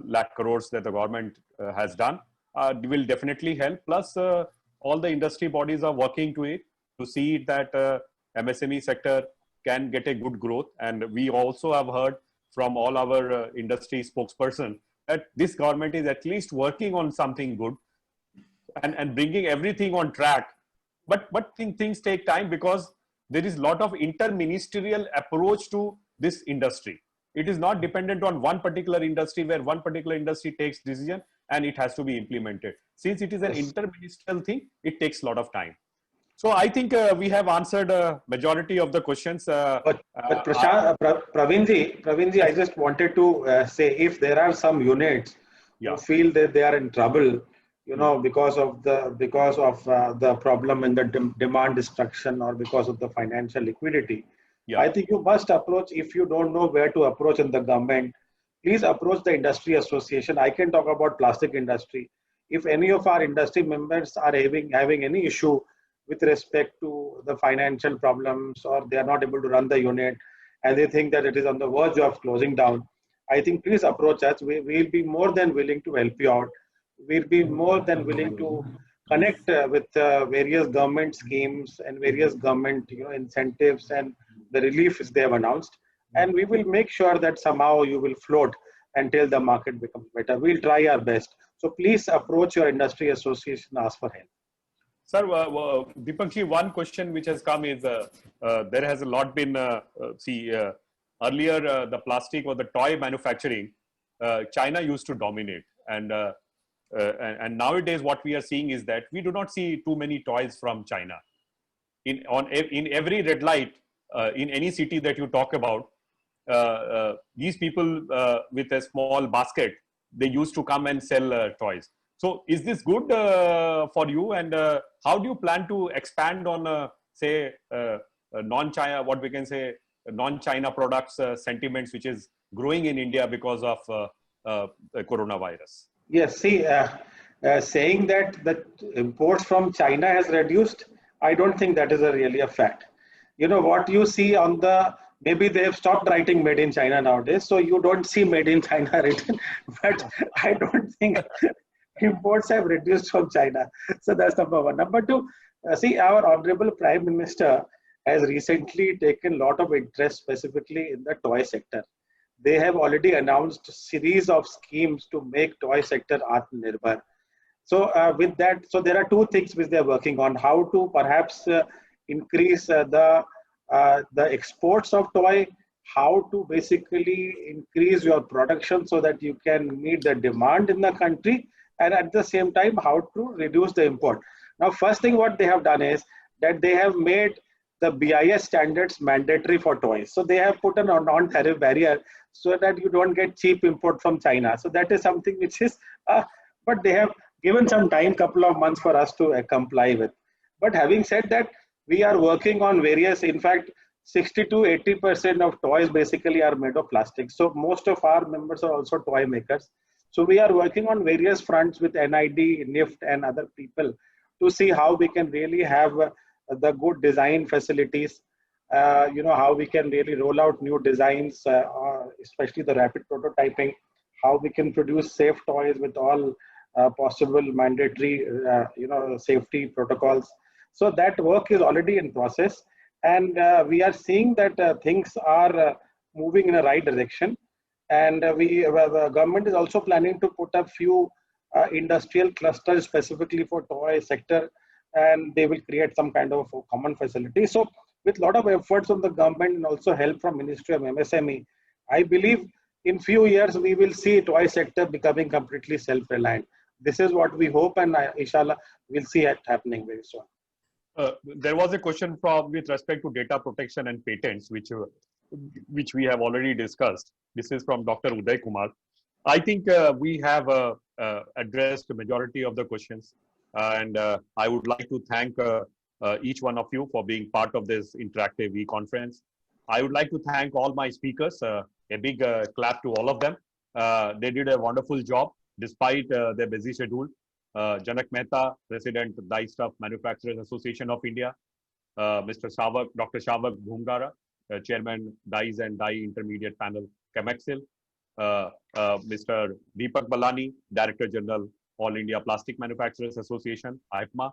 lakh crores that the government has done will definitely help. Plus, all the industry bodies are working to it to see that MSME sector can get a good growth. And we also have heard from all our industry spokesperson that this government is at least working on something good and bringing everything on track. But things take time because there is a lot of interministerial approach to this industry. It is not dependent on one particular industry where one particular industry takes decision and it has to be implemented. Since it is an interministerial thing, it takes a lot of time. So I think we have answered a majority of the questions. But Praveenji, I just wanted to say if there are some units who feel that they are in trouble, because of the problem in the demand destruction or because of the financial liquidity, I think you must approach, if you don't know where to approach in the government, please approach the industry association. I can talk about plastic industry. If any of our industry members are having any issue with respect to the financial problems, or they are not able to run the unit and they think that it is on the verge of closing down, I think please approach us. We will be more than willing to help you out. We'll be more than willing to connect with various government schemes and various government incentives and the reliefs they have announced. And we will make sure that somehow you will float until the market becomes better. We'll try our best. So please approach your industry association, ask for help. Sir, Deepakji, one question which has come is there has a lot been, earlier the plastic or the toy manufacturing, China used to dominate. And nowadays what we are seeing is that we do not see too many toys from China. In every red light, in any city that you talk about, these people with a small basket, they used to come and sell toys. So is this good for you? And how do you plan to expand on, say, non-China, what we can say, non-China products sentiments, which is growing in India because of the coronavirus? Yes, see, saying that the imports from China has reduced, I don't think that is really a fact. you know, what you see on the, maybe they have stopped writing made in China nowadays, so you don't see made in China written, but I don't think imports have reduced from China. So that's number one. Number two, see, our Honorable Prime Minister has recently taken a lot of interest specifically in the toy sector. They have already announced a series of schemes to make toy sector Atmanirbhar. So with that, so there are two things which they are working on: how to perhaps increase the exports of toy, how to basically increase your production so that you can meet the demand in the country, and at the same time how to reduce the import. Now, first thing what they have done is that they have made the BIS standards mandatory for toys. So they have put a non-tariff barrier so that you don't get cheap import from China. So that is something which is, but they have given some time, couple of months for us to comply with. But having said that, we are working on various, in fact, 60 to 80% of toys basically are made of plastic. So most of our members are also toy makers. So we are working on various fronts with NID, NIFT and other people to see how we can really have the good design facilities, you know, how we can really roll out new designs, especially the rapid prototyping, how we can produce safe toys with all possible mandatory, you know, safety protocols. So that work is already in process, and we are seeing that things are moving in a right direction. And the government is also planning to put a few industrial clusters specifically for toy sector, and they will create some kind of common facility. So with a lot of efforts from the government and also help from Ministry of MSME, I believe in few years we will see toy sector becoming completely self-reliant. This is what we hope, and inshallah we'll see it happening very soon. There was a question from with respect to data protection and patents, which we have already discussed. This is from Dr. Uday Kumar. I think we have addressed the majority of the questions, and I would like to thank each one of you for being part of this interactive e-conference. I would like to thank all my speakers. A big clap to all of them. They did a wonderful job despite their busy schedule. Janak Mehta, President, Dye Stuff Manufacturers Association of India. Mr. Shavak, Dr. Shavak Bhumgara, Chairman, Dyes and Dye Intermediate Panel, Chemexcel. Mr. Deepak Balani, Director General, All India Plastic Manufacturers Association, IPMA.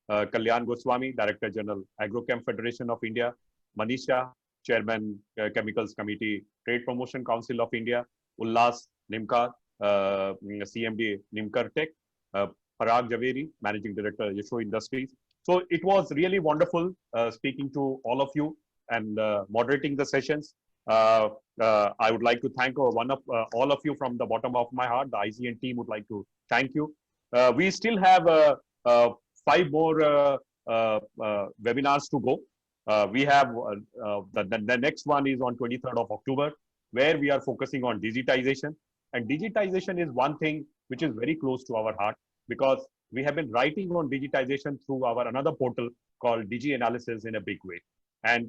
Kalyan Goswami, Director General, Agrochem Federation of India. Manisha, Chairman, Chemicals Committee, Trade Promotion Council of India. Ullas Nimkar, CMD Nimkar Tech. Parag Javeri, Managing Director, Yasho Industries. So it was really wonderful speaking to all of you and moderating the sessions. I would like to thank all of you from the bottom of my heart. The ICN team would like to thank you. We still have 5 more webinars to go. We have the next one is on 23rd of October, where we are focusing on digitization. And digitization is one thing which is very close to our heart, because we have been writing on digitization through our another portal called Digi Analysis in a big way. And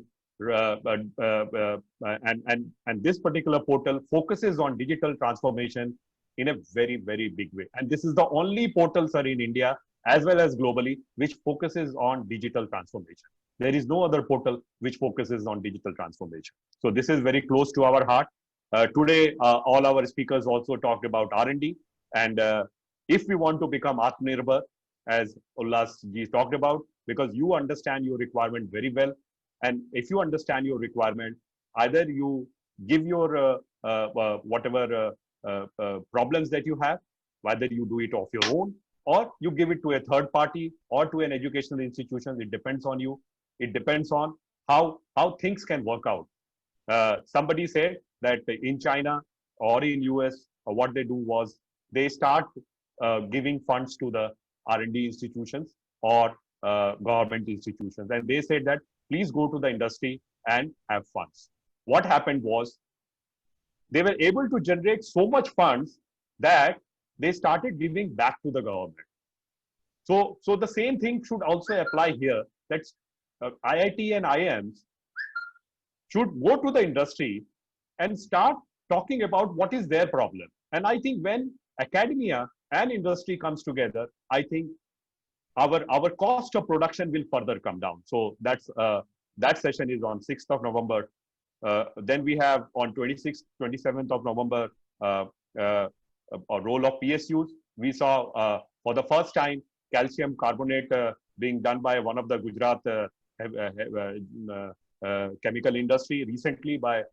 this particular portal focuses on digital transformation in a very, very big way. And this is the only portal, sir, in India as well as globally, which focuses on digital transformation. There is no other portal which focuses on digital transformation. So this is very close to our heart. Today, all our speakers also talked about R&D. And if we want to become Atmanirbhar, as Ullas ji talked about, because you understand your requirement very well. And if you understand your requirement, either you give your whatever problems that you have, whether you do it of your own, or you give it to a third party or to an educational institution. It depends on you. It depends on how things can work out. Somebody said that in China or in US, what they do was they start giving funds to the R&D institutions or government institutions. And they said that, please go to the industry and have funds. What happened was they were able to generate so much funds that they started giving back to the government. So the same thing should also apply here, that IIT and IIMs should go to the industry and start talking about what is their problem. And I think when academia and industry comes together, I think our cost of production will further come down. So that's That session is on 6th of November. Then we have on 26th, 27th of November, a role of PSUs. We saw for the first time calcium carbonate being done by one of the Gujarat chemical industry recently by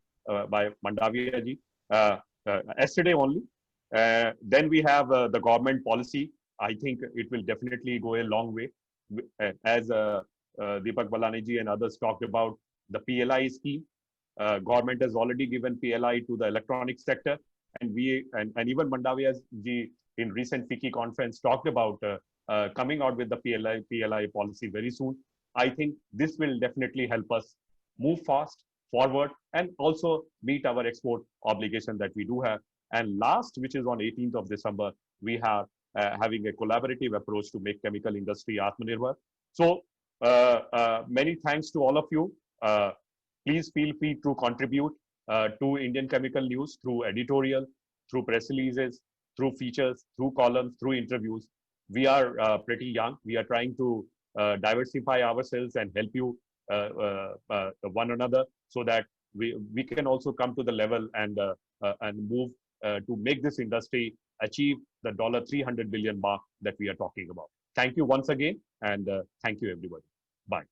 Mandavia ji, yesterday only. Then we have the government policy. I think it will definitely go a long way. As Deepak Balani ji and others talked about the PLI scheme. Government has already given PLI to the electronics sector, and even Mandavia ji in recent FICCI conference talked about coming out with the PLI policy very soon. I think this will definitely help us move fast forward and also meet our export obligation that we do have. And last, which is on 18th of December, we have having a collaborative approach to make chemical industry Atmanirbhar. So many thanks to all of you. Please feel free to contribute to Indian Chemical News through editorial, through press releases, through features, through columns, through interviews. We are pretty young. We are trying to diversify ourselves and help you one another so that we can also come to the level and move to make this industry achieve the $300 billion mark that we are talking about. Thank you once again, and thank you everybody. Bye.